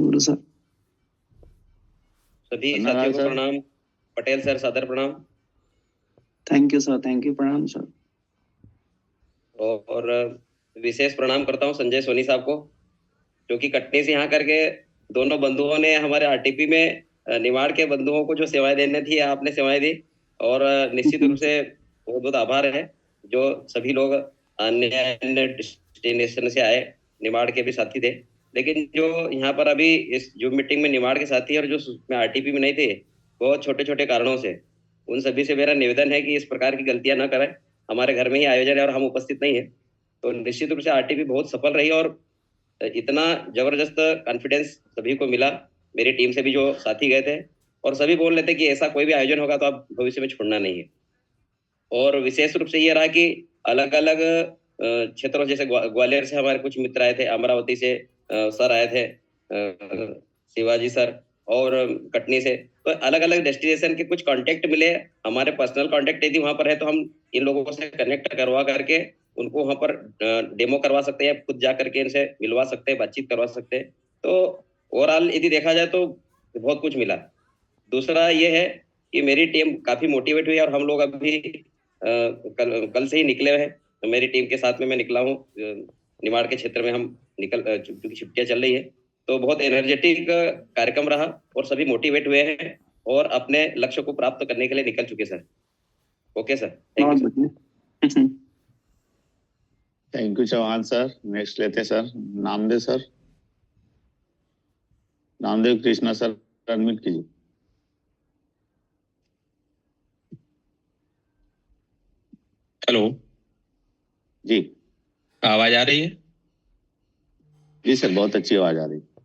गुरु sir. सभी पन्ना साथियों लाल को सर। प्रणाम। पटेल सर सादर प्रणाम। Thank you sir, thank you, प्रणाम सर। और विशेष प्रणाम करता हूँ संजय सोनी साहब को, जो कि कटनी से यहाँ करके दोनों बंधुओं ने हमारे आरटीपी में निमाड़ के बंधुओं को जो सेवाएं देने थी आपने सेवाएं दी। और निश्चित रूप से बहुत बहुत आभार है जो सभी लोग अन्य अन्य डेस्टिनेशन से आए, निमाड़ के भी साथी थे। लेकिन जो यहाँ पर अभी इस जो मीटिंग में निमाड़ के साथी और जो आरटीपी में नहीं थे, बहुत छोटे छोटे कारणों से, उन सभी से मेरा निवेदन है कि इस प्रकार की गलतियां न करें। हमारे घर में ही आयोजन है और हम उपस्थित नहीं है, तो निश्चित रूप से आरटीपी बहुत सफल रही और इतना जबरदस्त कॉन्फिडेंस सभी को मिला। मेरी टीम से भी जो साथी गए थे और सभी बोल रहे थे कि ऐसा कोई भी आयोजन होगा तो आप भविष्य में छोड़ना नहीं है। और विशेष रूप से ये रहा कि अलग अलग क्षेत्रों, जैसे ग्वालियर से हमारे कुछ मित्र आए थे, अमरावती से सर आए थे, शिवाजी सर, और कटनी से, तो अलग अलग डेस्टिनेशन के कुछ कांटेक्ट मिले। हमारे पर्सनल कांटेक्ट यदि वहां पर है तो हम इन लोगों से कनेक्ट करवा करके उनको वहां पर डेमो करवा सकते हैं, खुद जा करके इनसे मिलवा सकते हैं, बातचीत करवा सकते हैं। तो ओवरऑल यदि देखा जाए तो बहुत कुछ मिला। दूसरा ये है कि मेरी टीम काफी मोटिवेट हुई और हम लोग अभी कल से ही निकले हैं। तो मेरी टीम के साथ में मैं निकला हूँ, निमाड़ के क्षेत्र में हम निकल, क्योंकि छुट्टियां चल रही है, तो बहुत एनर्जेटिक कार्यक्रम रहा और सभी मोटिवेट हुए हैं और अपने लक्ष्य को प्राप्त करने के लिए निकल चुके sir. Okay sir, thank you sir. Thank you Chauhan sir. Next लेते sir Namdev sir. Namdev Krishna sir, unmute कीजिए। हेलो जी, आवाज आ रही है? जी सर, बहुत अच्छी आवाज आ रही है।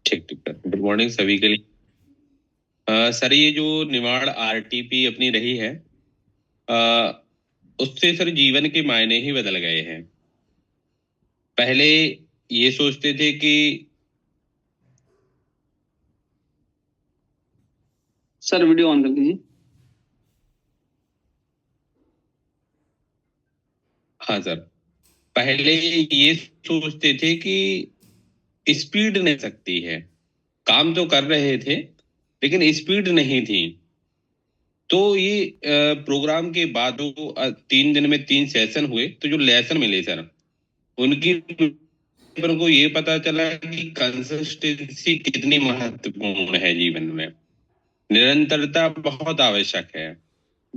ठीक ठीक सर, गुड मॉर्निंग सभी के लिए। सर ये जो निमाड़ आरटीपी अपनी रही है, उससे सर जीवन के मायने ही बदल गए हैं। पहले ये सोचते थे कि सर वीडियो ऑन कर दीजिए। हाँ सर, पहले ये सोचते थे कि स्पीड नहीं सकती है, काम तो कर रहे थे लेकिन स्पीड नहीं थी। तो ये प्रोग्राम के बाद जो 3 दिन में 3 सेशन हुए, तो जो लेसन मिले सर उनकी पर उनको ये पता चला कि कंसिस्टेंसी कितनी महत्वपूर्ण है जीवन में, निरंतरता बहुत आवश्यक है।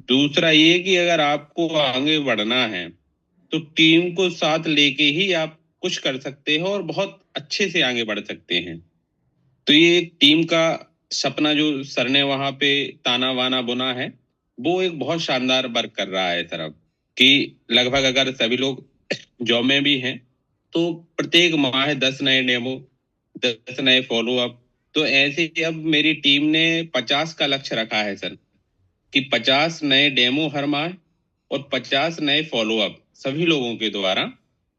दूसरा ये कि अगर आपको आगे बढ़ना है तो टीम को साथ लेके ही आप कुछ कर सकते हो और बहुत अच्छे से आगे बढ़ सकते हैं। तो ये एक टीम का सपना जो सर ने वहां पे ताना वाना बुना है, वो एक बहुत शानदार वर्क कर रहा है सर। अब कि लगभग अगर सभी लोग जॉब में भी हैं तो प्रत्येक माह 10 नए डेमो, 10 नए फॉलो अप। तो ऐसे ही अब मेरी टीम ने 50 का लक्ष्य रखा है सर, कि 50 नए डेमो हर माह और 50 नए फॉलो अप सभी लोगों के द्वारा।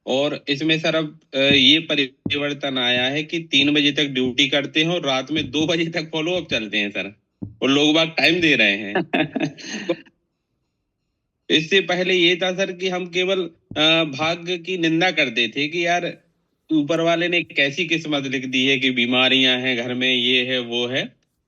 और इसमें सर अब ये परिवर्तन आया है कि 3 बजे तक ड्यूटी करते हैं और रात में 2 बजे तक फॉलो अप चलते हैं सर, और लोग बाग टाइम दे रहे हैं। इससे पहले ये था सर कि हम केवल भाग्य की निंदा करते थे कि यार ऊपर वाले ने कैसी किस्मत लिख दी है कि बीमारियां हैं घर में, ये है वो है।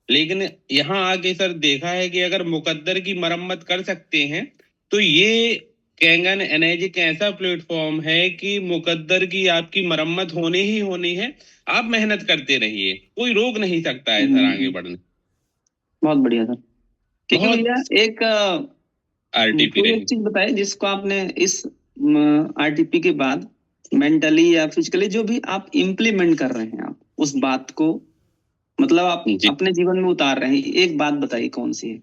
लेकिन यहाँ आके सर देखा है कि अगर मुकद्दर की मरम्मत कर सकते हैं तो ये कैंगन एनर्जी का ऐसा प्लेटफॉर्म है कि मुकद्दर की आपकी मरम्मत होनी ही होनी है। आप मेहनत करते रहिए, कोई रोक नहीं सकता है सर आगे बढ़ने। बहुत बढ़िया सर। ठीक है बहुत भैया, एक आरटीपी कोई रही। एक चीज बताइए जिसको आपने इस आरटीपी के बाद मेंटली या फिजिकली जो भी आप इम्प्लीमेंट कर रहे हैं, आप उस बात को मतलब आप जी, अपने जीवन में उतार रहे हैं, एक बात बताइए कौन सी है?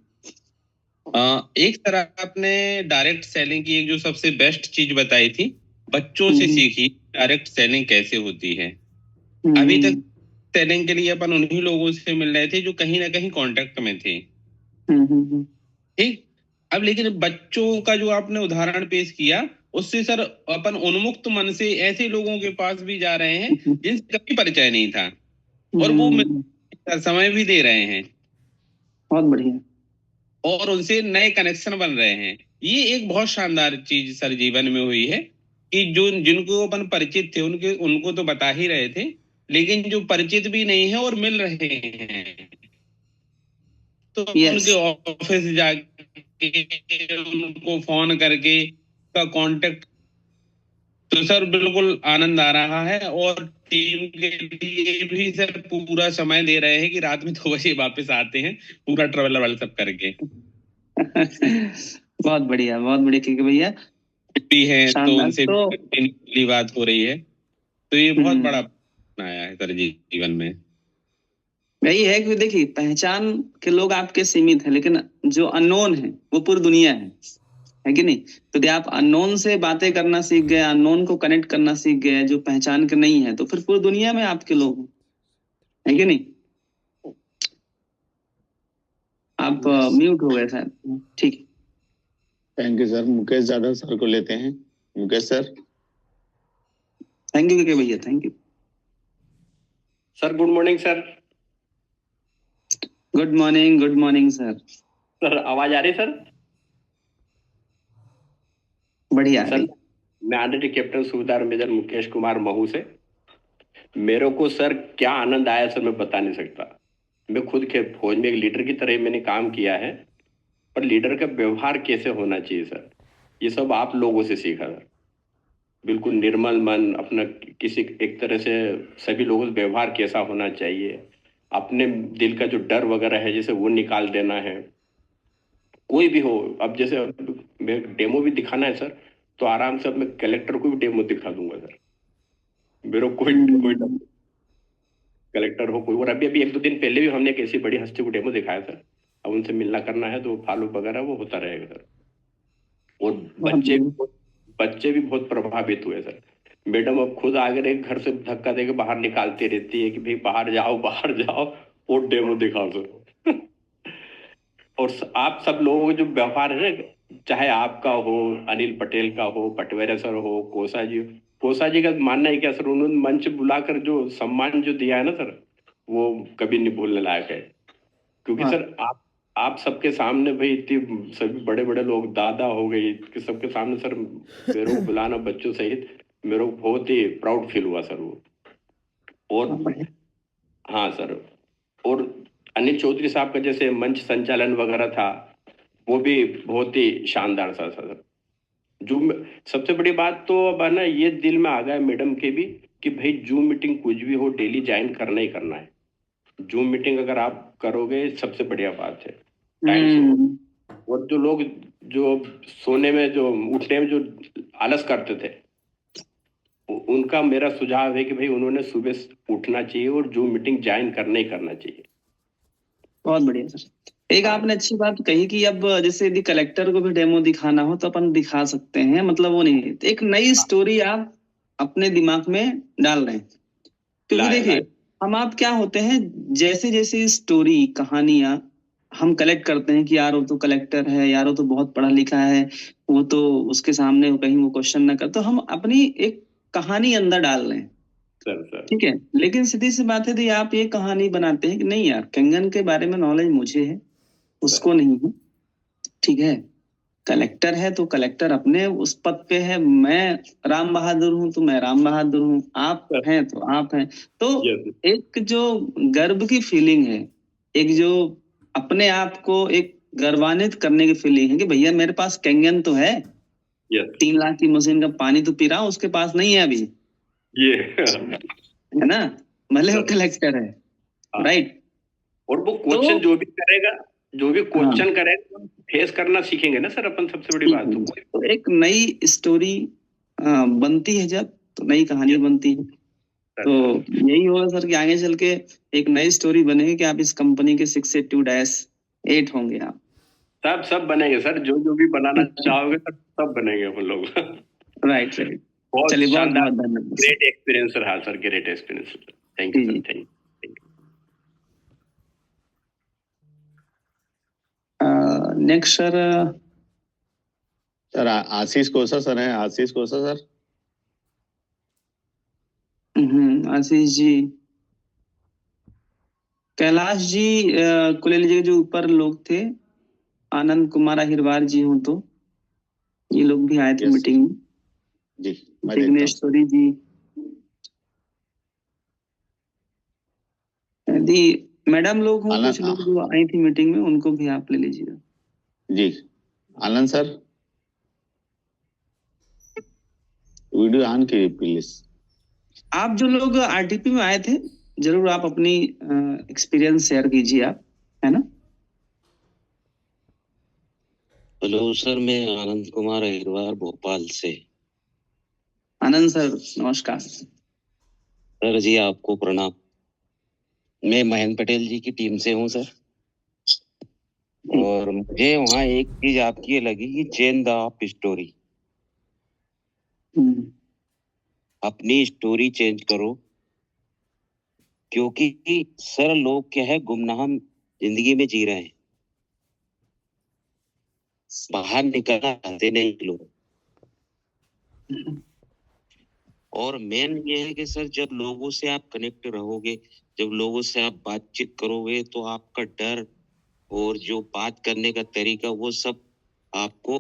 एक तरह आपने डायरेक्ट सेलिंग की एक जो सबसे बेस्ट चीज बताई थी, बच्चों से सीखी डायरेक्ट सेलिंग कैसे होती है। अभी तक सेलिंग के लिए अपन उन्हीं लोगों से मिल रहे थे जो कहीं ना कहीं कांटेक्ट में थे, ठीक। अब लेकिन बच्चों का जो आपने उदाहरण पेश किया, उससे सर अपन उन्मुक्त मन से ऐसे लोगों के पास भी जा रहे हैं जिनसे कभी परिचय नहीं था, और वो समय भी दे रहे हैं बहुत बढ़िया। और उनसे नए कनेक्शन बन रहे हैं। ये एक बहुत शानदार चीज सर जीवन में हुई है कि जो जिनको अपन परिचित थे उनके उनको तो बता ही रहे थे, लेकिन जो परिचित भी नहीं है और मिल रहे हैं, तो Yes. उनके ऑफिस जाके उनको फोन करके का कांटेक्ट, तो सर बिल्कुल आनंद आ रहा है। और टीम के लिए भी सर पूरा समय दे रहे हैं कि रात में 2 बजे वापस आते हैं, पूरा ट्रेवल वाल सब करके बहुत बढ़िया क्योंकि भैया भी है, तो शानदार। उनसे तो भी बात हो रही है, तो ये बहुत हम्म, बड़ा आया है सर जीवन में। यही है कि देखिए पहचान के लोग आपके सीमित हैं, लेकिन जो अननोन है वो पूरी दुनिया है कि नहीं? तो यदि आप अननोन से बातें करना सीख गए, अननोन को कनेक्ट करना सीख गए, जो पहचान के नहीं है, तो फिर पूरी दुनिया में आपके लोग हैं, है कि नहीं? आप म्यूट हो गए शायद। ठीक है। Thank you sir. Mukesh Yadav sir को लेते हैं। मुकेश सर। थैंक यू के भैया, thank you. Sir good morning sir. Good morning sir. Sir आवाज आ रही सर? बढ़िया सर मैं ऑनरेडी कैप्टन सूबेदार मेजर मुकेश कुमार महू से। मेरे को सर क्या आनंद आया सर मैं बता नहीं सकता। मैं खुद के फौज में एक लीडर की तरह मैंने काम किया है, पर लीडर का व्यवहार कैसे होना चाहिए सर, ये सब आप लोगों से सीखा सर। बिल्कुल निर्मल मन, अपना किसी एक तरह से सभी लोगों से व्यवहार कैसा होना चाहिए, अपने दिल का जो डर वगैरह है जैसे वो निकाल देना है। कोई भी हो, अब जैसे मैं डेमो भी दिखाना है सर, तो आराम से अब मैं कलेक्टर को भी डेमो दिखा दूंगा सर। मेरे को कोई डर, कलेक्टर हो कोई। और अभी अभी 1-2 दिन पहले भी हमने एक ऐसी बड़ी हस्ती को डेमो दिखाया सर। अब उनसे मिलना करना है तो फॉलो वगैरह वो होता रहेगा सर। और बच्चे भी बहुत प्रभावित हुए सर। मैडम अब खुद आगे घर से धक्का देके बाहर निकालती रहती है कि भाई बाहर जाओ और डेमो दिखाओ सर। और आप सब लोगों का जो व्यवहार है ना, चाहे आपका हो, अनिल पटेल का हो, पटवेरे सर हो, कोसा जी का मानना है क्या सर, उन्होंने मंच बुलाकर जो सम्मान जो दिया है ना सर, वो कभी नहीं भूलने लायक है। क्योंकि हाँ। सर आप सबके सामने भाई इतनी सभी बड़े बड़े लोग, दादा हो गए कि सबके सामने सर मेरे को बुलाना बच्चों सहित, मेरे को बहुत ही प्राउड फील हुआ सर वो। और हाँ सर, और अनिल चौधरी साहब का जैसे मंच संचालन वगैरह था वो भी बहुत ही शानदार था सर। जूम, सबसे बड़ी बात तो अब है ना, ये दिल में आ गया मैडम के भी कि भाई जूम मीटिंग कुछ भी हो डेली ज्वाइन करना ही करना है। जूम मीटिंग अगर आप करोगे सबसे बढ़िया बात है, टाइम से हो। और जो लोग जो सोने में जो उठने में जो आलस करते थे, उनका मेरा सुझाव है कि भाई उन्होंने सुबह उठना चाहिए और जूम मीटिंग ज्वाइन करना ही करना चाहिए। बहुत बढ़िया सर। एक आपने अच्छी बात कही कि अब जैसे यदि कलेक्टर को भी डेमो दिखाना हो तो अपन दिखा सकते हैं, मतलब वो नहीं है। तो एक नई स्टोरी आप अपने दिमाग में डाल रहे हैं, क्योंकि देखिए हम आप क्या होते हैं, जैसे जैसे स्टोरी कहानियां हम कलेक्ट करते हैं कि यार वो तो कलेक्टर है, यार वो तो बहुत पढ़ा लिखा है, वो तो उसके सामने कहीं वो क्वेश्चन ना कर, तो हम अपनी एक कहानी अंदर डाल रहे हैं। सर ठीक है, लेकिन सीधी सी बात है कि आप ये कहानी बनाते हैं कि नहीं यार कंगन के बारे में नॉलेज मुझे है, उसको नहीं है। ठीक है, कलेक्टर है तो कलेक्टर अपने उस पद पे है, मैं राम बहादुर हूं तो मैं राम बहादुर हूं, आप हैं तो आप हैं। तो एक जो गर्व की फीलिंग है, एक जो अपने आप को एक गर्वान्वित करने की फीलिंग है कि भैया मेरे पास कंगन तो है, 3 लाख की मशीन का पानी तो पी रहा हूं, उसके पास नहीं है अभी, ये है ना, भले वो कलेक्टर है, राइट। और वो क्वेश्चन जो भी करेगा, जो भी क्वेश्चन करेगा फेस करना सीखेंगे ना सर अपन, सबसे बड़ी बात तो एक नई स्टोरी बनती है, जब तो नई कहानी बनती है। तो यही होगा सर कि आगे चल के एक नई स्टोरी बनेगी कि आप इस कंपनी के 682-8 होंगे आप। सब बनेंगे सर, जो भी बनाना चाहोगे सब बनेंगे अपन लोग। राइट। बहुत चलिए, बहुत शानदार, बहुत धन्यवाद। ग्रेट एक्सपीरियंस रहा sir, great experience. Thank you sir, thank you. Next sir Ashish Kosa sir हैं। आशीष कोसा सर। आशीष जी, कैलाश जी को ले लीजिए, जो ऊपर लोग थे, आनंद कुमार अहिरवार जी हो तो ये लोग भी आए थे मीटिंग में। जी विघ्नेश्वरी जी, यदि मैडम लोग हो, आनंद- कुछ लोग जो आई थी मीटिंग में, उनको भी आप ले लीजिएगा। जी आनंद सर, वीडियो ऑन कीजिए प्लीज। आप जो लोग आरटीपी में आए थे, जरूर आप अपनी एक्सपीरियंस शेयर कीजिए आप, है ना। हेलो सर, मैं आनंद कुमार अहिरवार भोपाल से। आनंद सर नमस्कार। सर जी आपको प्रणाम। मैं महेंद्र पटेल जी की टीम से हूँ सर। और मुझे वहाँ एक चीज आपकी ये लगी कि चेंज द आप स्टोरी, हम्म, अपनी स्टोरी चेंज करो। क्योंकि सर लोग क्या है, गुमनाम जिंदगी में जी रहे हैं, बाहर निकलना चाहते नहीं लोग। और मेन ये है कि सर जब लोगों से आप कनेक्ट रहोगे, जब लोगों से आप बातचीत करोगे, तो आपका डर और जो बात करने का तरीका वो सब आपको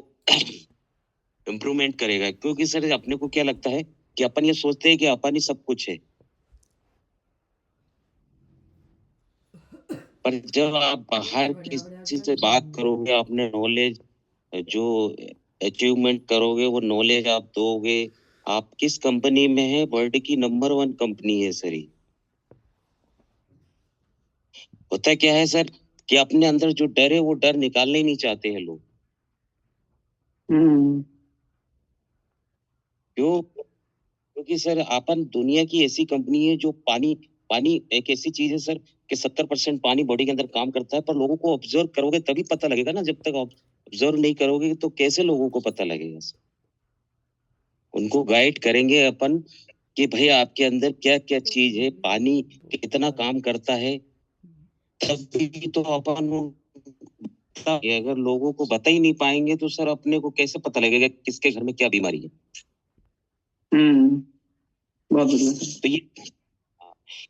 इम्प्रूवमेंट करेगा। क्योंकि सर अपने को क्या लगता है कि अपन ये सोचते हैं कि अपन ही सब कुछ है, पर जब आप बाहर किसी से बात करोगे, अपने नॉलेज जो अचीवमेंट करोगे वो नॉलेज आप दोगे। आप किस कंपनी में है? वर्ल्ड की नंबर 1 कंपनी है सर। होता क्या है सर कि अपने अंदर जो डर है वो डर निकालना ही नहीं चाहते हैं लोग। हम्म, क्यों? क्योंकि सर अपन दुनिया की ऐसी कंपनी है जो पानी पानी एक ऐसी चीज है सर कि 70% पानी बॉडी के अंदर काम करता है, पर लोगों को ऑब्जर्व करोगे तभी पता लगेगा ना। जब तक ऑब्जर्व नहीं करोगे तो कैसे लोगों को पता लगेगा सर? उनको गाइड करेंगे अपन कि भाई आपके अंदर क्या क्या चीज है, पानी कितना काम करता है, तभी तो अपन अगर लोगों को बता ही नहीं पाएंगे तो सर अपने को कैसे पता लगेगा किसके घर में क्या बीमारी है? हम्म, बहुत बढ़िया। तो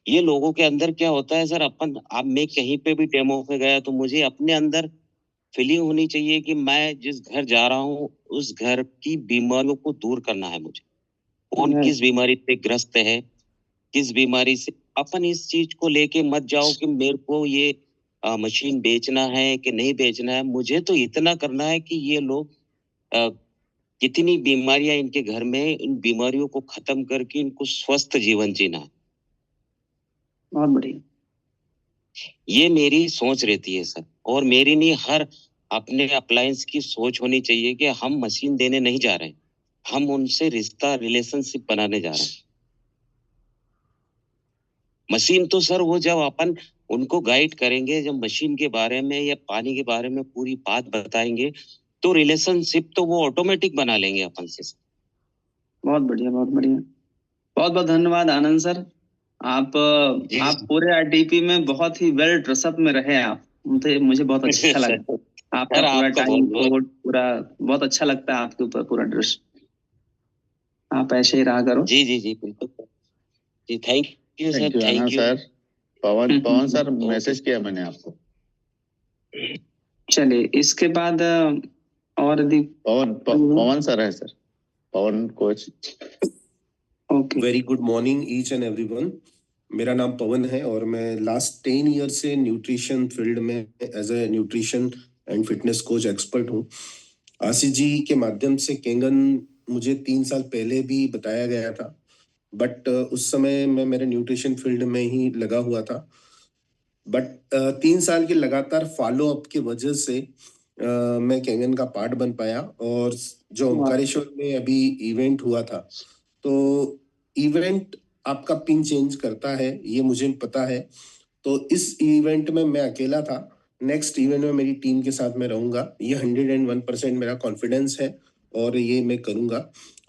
ये लोगों के अंदर क्या होता है सर, अपन अब मैं कहीं पे भी डेमो पे गया तो मुझे अपने अंदर फीलिंग होनी चाहिए कि मैं जिस घर जा रहा हूँ उस घर की बीमारियों को दूर करना है मुझे। कौन Yes. किस बीमारी से ग्रस्त है, किस बीमारी से। अपन इस चीज को लेके मत जाओ कि मेरे को ये मशीन बेचना है कि नहीं बेचना है। मुझे तो इतना करना है कि ये लोग कितनी बीमारियां इनके घर में है, इन बीमारियों को खत्म करके इनको स्वस्थ जीवन जीना है। बहुत बढ़िया। ये मेरी सोच रहती है सर। और मेरी नहीं, हर अपने अप्लायंस की सोच होनी चाहिए कि हम मशीन देने नहीं जा रहे हैं, हम उनसे रिश्ता रिलेशनशिप बनाने जा रहे हैं। मशीन तो सर वो जब अपन उनको गाइड करेंगे, जब मशीन के बारे में या पानी के बारे में पूरी बात बताएंगे, तो रिलेशनशिप तो वो ऑटोमेटिक बना लेंगे अपन से। बहुत बढ़िया, बहुत बढ़िया। बहुत बहुत धन्यवाद आनंद सर। आप पूरे आरटीपी में बहुत ही वेल ड्रेसअप में रहे आप। मुझे बहुत अच्छा लगा। आपका सर पूरा आपका टाइम बहुत बहुत कोड पूरा बहुत अच्छा लगता है आपके ऊपर पूरा ड्रेस। आप ऐसे ही रहा करो। जी जी जी बिल्कुल जी। Thank you sir, thank you thank Anand you. Sir. Pavan sir okay. Message किया मैंने आपको। चलिए इसके बाद और यदि पवन सर है sir, Pavan coach. Okay. Very good morning each and everyone. मेरा नाम पवन है और मैं लास्ट 10 ईयर से न्यूट्रिशन फील्ड में as a nutrition and fitness coach expert हूँ। आशीष जी के माध्यम से केंगन मुझे 3 साल पहले भी बताया गया था, बट उस समय मैं मेरे न्यूट्रिशन फील्ड में ही लगा हुआ था। बट 3 साल के लगातार फॉलो अप की वजह से मैं केंगन का पार्ट बन पाया। और जो ओमकारेश्वर में अभी इवेंट हुआ था, तो इवेंट आपका पिन चेंज करता है, ये मुझे पता है। तो इस इवेंट में मैं अकेला था, नेक्स्ट इवेंट में मेरी टीम के साथ मैं रहूंगा। ये 101% मेरा कॉन्फिडेंस है और ये मैं करूंगा।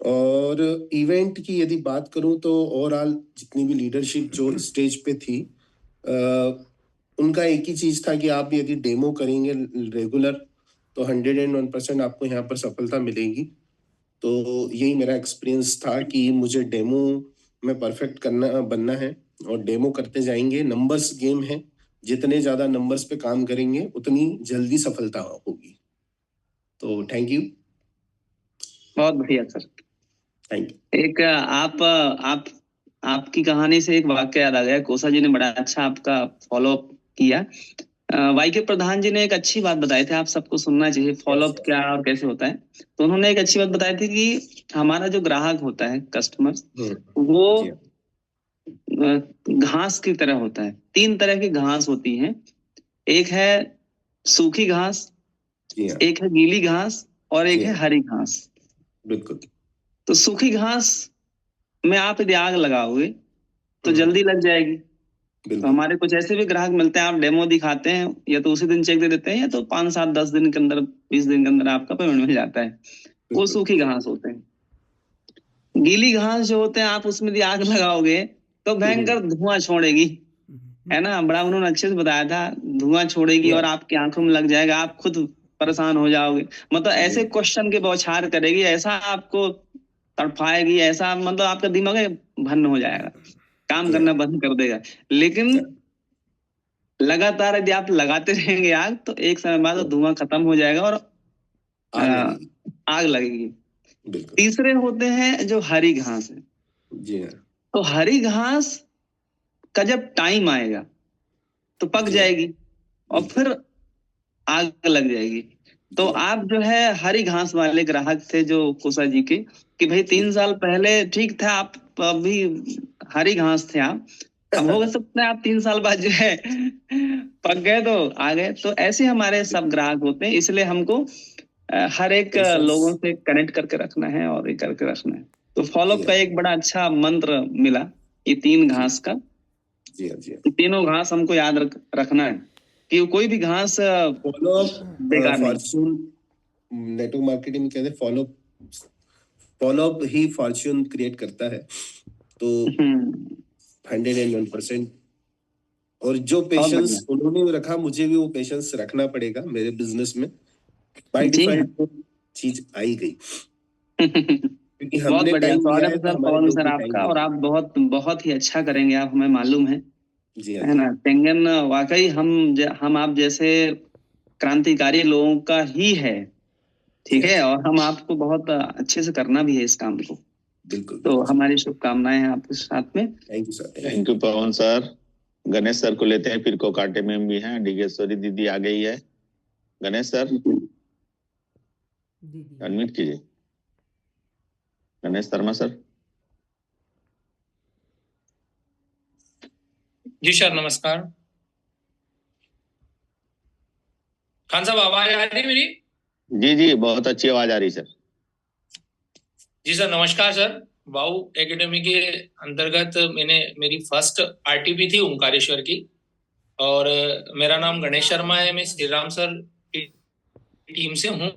और इवेंट की यदि बात करूं तो ओवरऑल जितनी भी लीडरशिप जो स्टेज पे थी, उनका एक ही चीज था कि आप यदि डेमो करेंगे रेगुलर तो 101% आपको यहाँ पर सफलता मिलेगी। तो यही मेरा एक्सपीरियंस था कि मुझे डेमो में परफेक्ट बनना है और डेमो करते जाएंगे। नंबर्स गेम है, जितने ज्यादा नंबर्स पे काम करेंगे उतनी जल्दी सफलता होगी। तो थैंक यू। बहुत बढ़िया सर। Thank you. एक आप आपकी कहानी से एक वाक्य याद आ गया, कोसा जी ने बड़ा अच्छा आपका फॉलो अप किया। वाई के प्रधान जी ने एक अच्छी बात बताई थी, आप सबको सुनना चाहिए, फॉलो अप क्या और कैसे होता है। तो उन्होंने एक अच्छी बात बताई थी कि हमारा जो ग्राहक होता है, कस्टमर, वो जी हाँ, घास की तरह होता है। 3 तरह की घास होती है, एक है सूखी घास, जी हाँ, एक है गीली घास और एक जी है हाँ, हरी घास। बिल्कुल। तो सूखी घास में आप यदि आग लगाओगे तो जल्दी लग जाएगी। तो बिल्कुल, हमारे कुछ ऐसे भी ग्राहक मिलते हैं, आप डेमो दिखाते हैं या तो उसी दिन चेक दे देते हैं, या तो 5 7 10 दिन के अंदर, 20 दिन के अंदर आपका पेमेंट मिल जाता है। वो बिल्कुल। सूखी घास होते हैं। गीली घास जो होते हैं, आप उसमें यदि आग लगाओगे तो भयंकर धुआं छोड़ेगी, है ना। बड़ा उन्होंने अच्छे से बताया था, धुआं छोड़ेगी और आपकी आंखों में लग जाएगा, आप खुद परेशान हो जाओगे। मतलब ऐसे क्वेश्चन के बौछार करेगी, ऐसा आपको तड़फाएगी, ऐसा मतलब आपका दिमाग भन्न हो जाएगा, काम जी करना हाँ, बंद कर देगा। लेकिन लगातार यदि आप लगाते रहेंगे आग, तो एक समय बाद वो धुआं खत्म हो जाएगा और आग अ, लगेगी, आग लगेगी। बिल्कुल। तीसरे होते हैं जो हरी घास है। जी हाँ, तो हरी घास का जब टाइम आएगा तो पक जी हाँ, जाएगी और बिल्कुल। फिर आग लग जाएगी। तो जी हाँ, आप जो है हरी घास वाले ग्राहक थे जो कुशा जी के, कि भाई 3 साल पहले ठीक था, आप अभी हरी घास थे आप, अब हो सकता है आप 3 साल बाद जो है पक गए तो आ गए। तो ऐसे हमारे सब ग्राहक होते हैं, इसलिए हमको हर एक पेशेंस। लोगों से कनेक्ट करके रखना है और ये करके रखना है। तो फॉलो जी का हाँ, एक बड़ा अच्छा मंत्र मिला, ये 3 जी घास का। जी हाँ, जी हाँ। ये तीनों घास हमको याद रखना है कि कोई भी घास फॉलो बेकार नहीं। फॉर्च्यून, नेटवर्क मार्केटिंग में कहते हैं फॉलो अप ही फॉर्च्यून क्रिएट करता है। तो हम्म, 101%। और जो बहुत बढ़िया। पेशेंस उन्होंने रखा, मुझे भी वो पेशेंस रखना पड़ेगा मेरे बिजनेस में। बाय जी हाँ। डिफॉल्ट वो चीज आई गई, क्योंकि बहुत हमने बढ़िया, टाइम दिया स्वागत है है तो सर हमारे पवन लोग सर भी टाइम आपका। और देंगे। आप बहुत बहुत ही अच्छा करेंगे, आप, हमें मालूम जी हाँ, है जी ना। टेंगन वाकई हम आप जैसे क्रांतिकारी लोगों का ही है, जी ठीक हाँ, है। जी और हम आपको बहुत अच्छे से करना भी है इस काम को। बिल्कुल तो बिल्कुल। हमारी शुभकामनाएं हैं आपके साथ में। Thank you sir, thank thank you Pawan sir. Ganesh sir को लेते हैं, फिर कोकाटे में भी हैं, डिगेश्वरी दीदी आ गई है। गणेश सर अनम्यूट कीजिए। गणेश शर्मा सर। जी सर, नमस्कार। खान साहब, आवाज आ रही है मेरी? जी जी, बहुत अच्छी आवाज आ रही सर। जी सर, नमस्कार सर। वाउ एकेडमी के अंतर्गत मेरी फर्स्ट आरटीपी थी ओंकारेश्वर की। और मेरा नाम गणेश शर्मा है, मैं श्री राम सर की टीम से हूँ।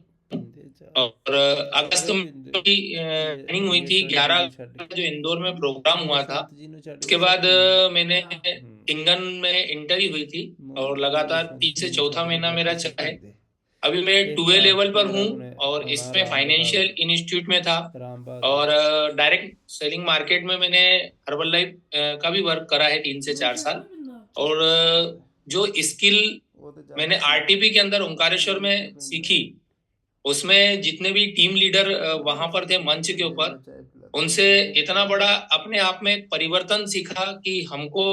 और अगस्त में ट्रेनिंग हुई थी 11 जो इंदौर में प्रोग्राम हुआ था। उसके बाद मैंने इंगन में इंटरव्यू हुई थी और लगातार 3 से चौथा महीना मेरा चला है। अभी मैं 2A लेवल पर हूँ और इसमें फाइनेंशियल इंस्टीट्यूट में था। और डायरेक्ट सेलिंग मार्केट में मैंने हर्बल लाइफ का भी वर्क करा है 3 से 4 साल। और जो स्किल मैंने आरटीपी के अंदर ओंकारेश्वर में सीखी, उसमें जितने भी टीम लीडर वहां पर थे मंच के ऊपर, उनसे इतना बड़ा अपने आप में एक परिवर्तन सीखा कि हमको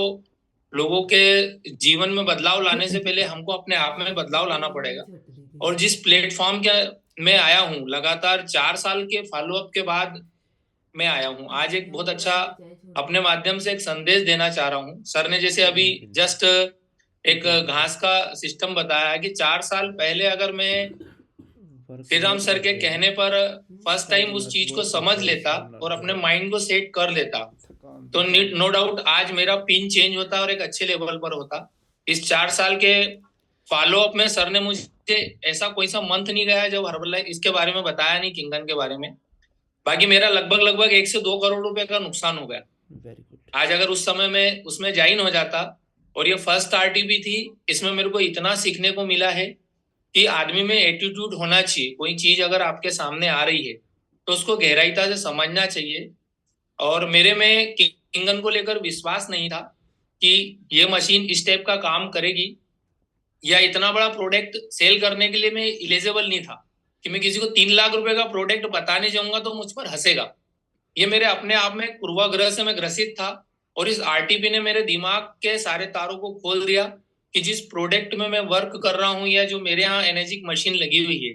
लोगों के जीवन में बदलाव लाने से पहले हमको अपने आप में बदलाव लाना पड़ेगा। और जिस प्लेटफॉर्म के मैं आया हूँ, लगातार 4 साल के फॉलोअप के बाद मैं आया हूँ, आज एक बहुत अच्छा अपने माध्यम से एक संदेश देना चाह रहा हूँ। सर ने जैसे अभी जस्ट एक घास का सिस्टम बताया कि 4 साल पहले अगर मैं श्री राम सर के कहने पर फर्स्ट टाइम उस चीज को समझ लेता और अपने माइंड को सेट कर लेता, तो नो डाउट आज मेरा पिन चेंज होता और एक अच्छे लेवल पर होता। इस 4 साल के फॉलो अप में सर ने मुझे ऐसा कोई सा मंथ नहीं गया जब हर्बल लाइफ इसके बारे में बताया नहीं, किंगन के बारे में। बाकी मेरा लगभग 1 से 2 करोड़ रुपए का नुकसान हो गया। आज अगर उस समय में उसमें ज्वाइन हो जाता, और ये फर्स्ट आरटीपी थी, इसमें मेरे को इतना सीखने को मिला है कि आदमी में एटीट्यूड होना चाहिए। कोई चीज अगर आपके सामने आ रही है तो उसको गहराईता से समझना चाहिए। और मेरे में किंगन को लेकर विश्वास नहीं था कि ये मशीन इस टाइप का काम करेगी, या इतना बड़ा प्रोडक्ट सेल करने के लिए मैं इलिजिबल नहीं था कि मैं किसी को 3 लाख रुपए का प्रोडक्ट बताने जाऊंगा तो मुझ पर हंसेगा। ये मेरे अपने आप में पूर्वाग्रह से मैं ग्रसित था, और इस आरटीपी ने मेरे दिमाग के सारे तारों को खोल दिया कि जिस प्रोडक्ट में मैं वर्क कर रहा हूँ या जो मेरे यहाँ एनर्जिक मशीन लगी हुई है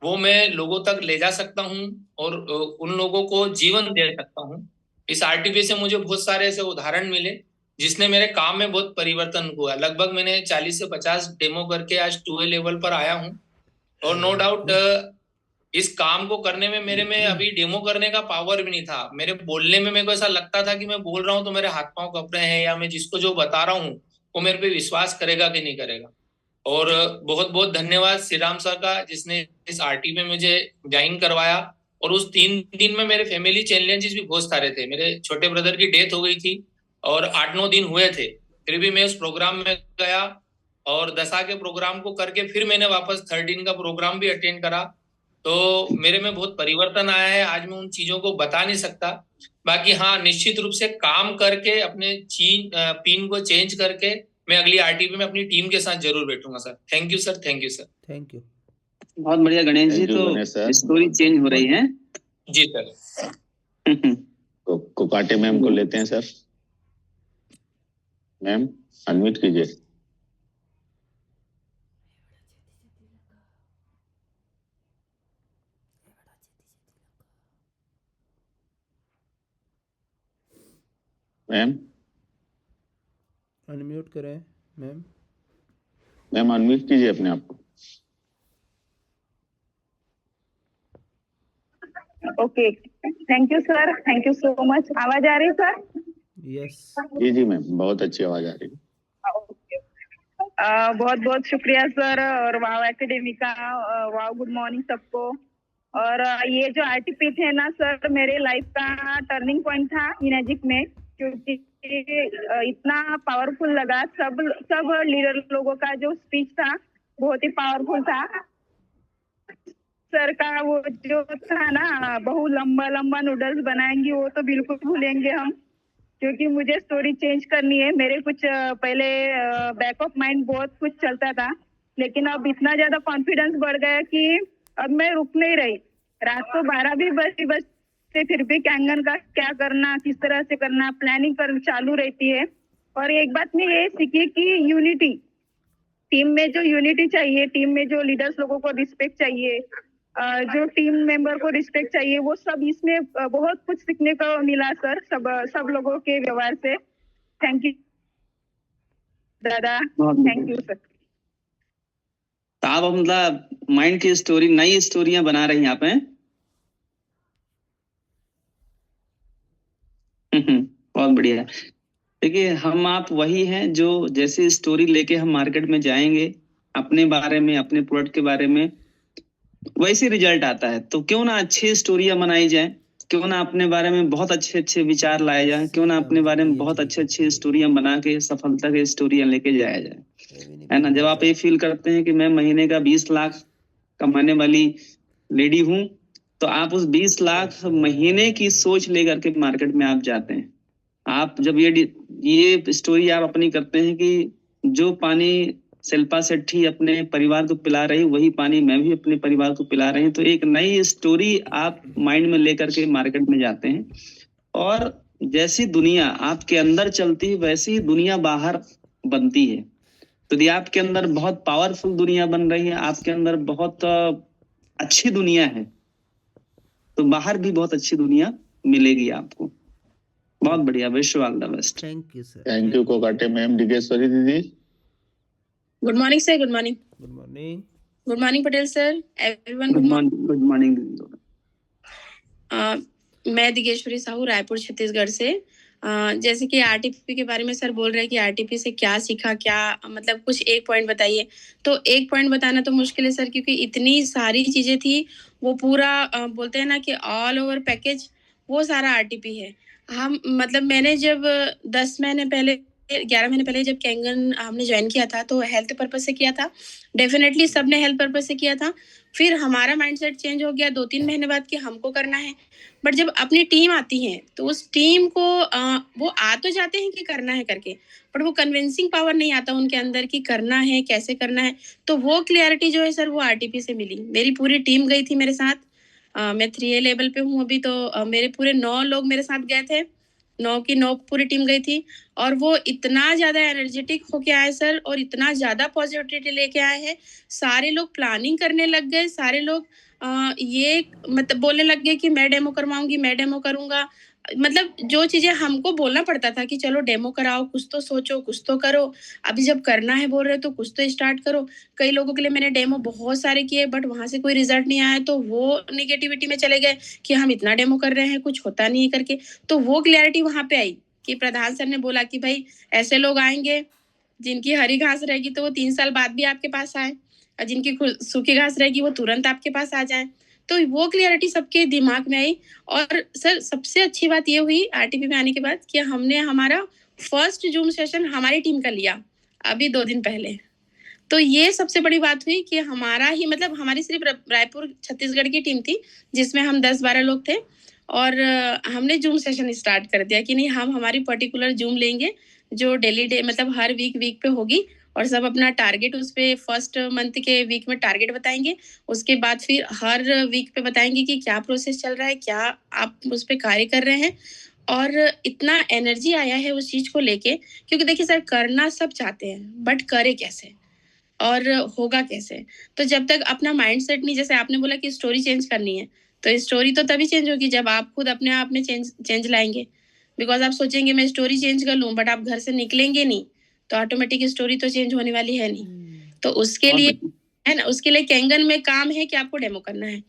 वो मैं लोगों तक ले जा सकता हूँ और उन लोगों को जीवन दे सकता हूँ। इस आरटीपी से मुझे बहुत सारे ऐसे उदाहरण मिले जिसने मेरे काम में बहुत परिवर्तन हुआ। लगभग मैंने 40 से 50 डेमो करके आज 2A लेवल पर आया हूँ, और नो डाउट इस काम को करने में मेरे में अभी डेमो करने का पावर भी नहीं था। मेरे बोलने में मेरे को ऐसा लगता था कि मैं बोल रहा हूँ तो मेरे हाथ पांव कप रहे हैं, या मैं जिसको जो बता रहा हूँ वो मेरे पे विश्वास करेगा कि नहीं करेगा। और बहुत बहुत धन्यवाद श्री राम सर का, जिसने इस आरटी में मुझे ज्वाइन करवाया। और उस 3 दिन में मेरे फैमिली चैलेंजेस भी बहुत सारे थे। मेरे छोटे ब्रदर की डेथ हो गई थी और 8-9 दिन हुए थे, फिर भी मैं उस प्रोग्राम में गया और दशा के प्रोग्राम को करके फिर मैंने वापस 13 का प्रोग्राम भी अटेंड करा। तो मेरे में बहुत परिवर्तन आया है। आज मैं उन चीजों को बता नहीं सकता। बाकी हाँ, निश्चित रूप से काम करके अपने पिन को चेंज करके मैं अगली आरटीपी में अपनी टीम के साथ जरूर बैठूंगा sir. Thank you sir, thank you sir. Thank you. बहुत बढ़िया गणेश जी। Thank you, तो गणेश सर। स्टोरी चेंज हो रही है। जी सर। कोकाटे मैम को लेते हैं सर। मैम अनम्यूट कीजिए। मैम अनम्यूट करें मैम। मैम अनम्यूट कीजिए अपने आप को। Okay, thank you sir, thank you so much. आवाज आ रही है सर? यस जी जी मैम, बहुत अच्छी आवाज आ रही है। बहुत बहुत शुक्रिया सर, और वाव एकेडमी का वाव गुड मॉर्निंग सबको। और ये जो आरटीपी थे ना सर, मेरे लाइफ का टर्निंग पॉइंट था इनर्जिक में, क्योंकि इतना पावरफुल लगा। सब लीडर लोगों का जो स्पीच था बहुत ही पावरफुल था। सर का वो जो था ना, बहु लंबा लंबा नूडल्स बनाएंगी, वो तो बिल्कुल भूलेंगे हम, क्योंकि मुझे स्टोरी चेंज करनी है। मेरे कुछ पहले बैक ऑफ माइंड बहुत कुछ चलता था, लेकिन अब इतना ज्यादा कॉन्फिडेंस बढ़ गया कि अब मैं रुक नहीं रही। रात को 12 भी बजते फिर भी कैंगन का क्या करना, किस तरह से करना, प्लानिंग कर चालू रहती है। और एक बात मैं ये सीखी कि यूनिटी, टीम में जो यूनिटी चाहिए, टीम में जो लीडर्स लोगों को रिस्पेक्ट चाहिए, जो टीम मेंबर को रिस्पेक्ट चाहिए, वो सब इसमें बहुत कुछ सीखने को मिला सर, सब लोगों के व्यवहार से। थैंक यू दादा, थैंक यू सर। तो आप मतलब माइंड की स्टोरी, नई स्टोरियां बना रही हैं आप हैं? बहुत बढ़िया। देखिए, हम आप वही हैं जो जैसे स्टोरी लेके हम मार्केट में जाएंगे, अपने बारे में, अपने प्रोडक्ट के बारे में, वैसे रिजल्ट आता है। तो क्यों ना अच्छी स्टोरियां बनाई जाए, क्यों ना अपने बारे में बहुत अच्छे अच्छे विचार लाए जाए, क्यों ना अपने बारे में बहुत अच्छे अच्छे स्टोरियां बना के सफलता की स्टोरियां लेके जाया जाए, है ना। जब आप ये फील करते हैं कि मैं महीने का 20 लाख कमाने वाली लेडी हूं, तो आप उस 20 लाख महीने की सोच लेकर के मार्केट में आप जाते हैं। आप जब ये स्टोरी आप अपनी करते हैं कि जो पानी शिल्पा शेट्टी अपने परिवार को पिला रही, वही पानी मैं भी अपने परिवार को पिला रही हूँ, तो एक नई स्टोरी आप माइंड में लेकर के मार्केट में जाते हैं। और जैसी दुनिया आपके अंदर चलती है, वैसी ही दुनिया बाहर बनती है। तो यदि आपके अंदर बहुत पावरफुल दुनिया बन रही है, आपके अंदर बहुत अच्छी दुनिया है, तो बाहर भी बहुत अच्छी दुनिया मिलेगी आपको। बहुत बढ़िया, wish all the best. Thank you sir. Thank you Kokate ma'am. Digeshwari दीदी। Good morning sir. Good morning. Good morning. Good morning Patel sir, everyone. Good morning. Good morning. मैं दिगेश्वरी साहू, रायपुर छत्तीसगढ़ से। जैसे कि आरटीपी के बारे में सर बोल रहे हैं कि आरटीपी से क्या सीखा, क्या मतलब कुछ एक पॉइंट बताइए। तो एक पॉइंट बताना तो मुश्किल है सर, क्योंकि इतनी सारी चीजें थी। वो पूरा बोलते हैं ना कि ऑल ओवर पैकेज, वो सारा आरटीपी है। हम मतलब मैंने जब 10 महीने पहले, 11 महीने पहले जब कैंगन हमने ज्वाइन किया था, तो हेल्थ पर्पज से किया था। डेफिनेटली सबने हेल्थ पर्पज से किया था। फिर हमारा माइंडसेट चेंज हो गया 2-3 महीने बाद कि हमको करना है। बट जब अपनी टीम आती है तो उस टीम को वो आ तो जाते हैं कि करना है करके, बट वो कन्विंसिंग पावर नहीं आता उनके अंदर कि करना है, कैसे करना है। तो वो क्लियरिटी जो है सर, वो आरटीपी से मिली। मेरी पूरी टीम गई थी मेरे साथ, मैं 3A लेवल पे हूँ अभी, तो मेरे पूरे 9 लोग मेरे साथ गए थे, 9 की 9 पूरी टीम गई थी, और वो इतना ज्यादा एनर्जेटिक होके आए सर, और इतना ज्यादा पॉजिटिविटी लेके आए हैं। सारे लोग प्लानिंग करने लग गए, सारे लोग ये मतलब बोलने लग गए कि मैं डेमो करवाऊंगी, मैं डेमो करूंगा। मतलब जो चीजें हमको बोलना पड़ता था कि चलो डेमो कराओ, कुछ तो सोचो, कुछ तो करो, अभी जब करना है बोल रहे हो तो कुछ तो स्टार्ट करो। कई लोगों के लिए मैंने डेमो बहुत सारे किए, बट वहां से कोई रिजल्ट नहीं आया, तो वो निगेटिविटी में चले गए कि हम इतना डेमो कर रहे हैं, कुछ होता नहीं है करके। तो वो क्लियरिटी वहां पे आई कि प्रधान सर ने बोला कि भाई ऐसे लोग आएंगे जिनकी हरी घास रहेगी तो वो 3 साल बाद भी आपके पास आए, और जिनकी सूखी घास रहेगी वो तुरंत आपके पास आ जाए। तो वो क्लियरिटी सबके दिमाग में आई। और सर सबसे अच्छी बात ये हुई आरटीपी में आने के बाद कि हमने हमारा फर्स्ट जूम सेशन हमारी टीम का लिया अभी 2 दिन पहले। तो ये सबसे बड़ी बात हुई कि हमारा ही मतलब हमारी सिर्फ रायपुर छत्तीसगढ़ की टीम थी जिसमें हम 10-12 लोग थे, और हमने जूम सेशन स्टार्ट कर दिया कि नहीं, हम हमारी पर्टिकुलर जूम लेंगे जो डेली डे मतलब हर वीक पे होगी, और सब अपना टारगेट उस पे फर्स्ट मंथ के वीक में टारगेट बताएंगे। उसके बाद फिर हर वीक पे बताएंगे कि क्या प्रोसेस चल रहा है, क्या आप उस पे कार्य कर रहे हैं। और इतना एनर्जी आया है उस चीज को लेके, क्योंकि देखिए सर करना सब चाहते हैं बट करे कैसे और होगा कैसे। तो जब तक अपना माइंडसेट नहीं, जैसे आपने बोला कि स्टोरी चेंज करनी है, तो स्टोरी तो तभी चेंज होगी जब आप खुद अपने आप में चेंज लाएंगे। बिकॉज आप सोचेंगे मैं स्टोरी चेंज कर लूं, बट आप घर से निकलेंगे नहीं, तो ऑटोमेटिक स्टोरी तो चेंज होने वाली है नहीं। तो उसके लिए है ना, उसके लिए कैंगन में काम है कि आपको डेमो करना है।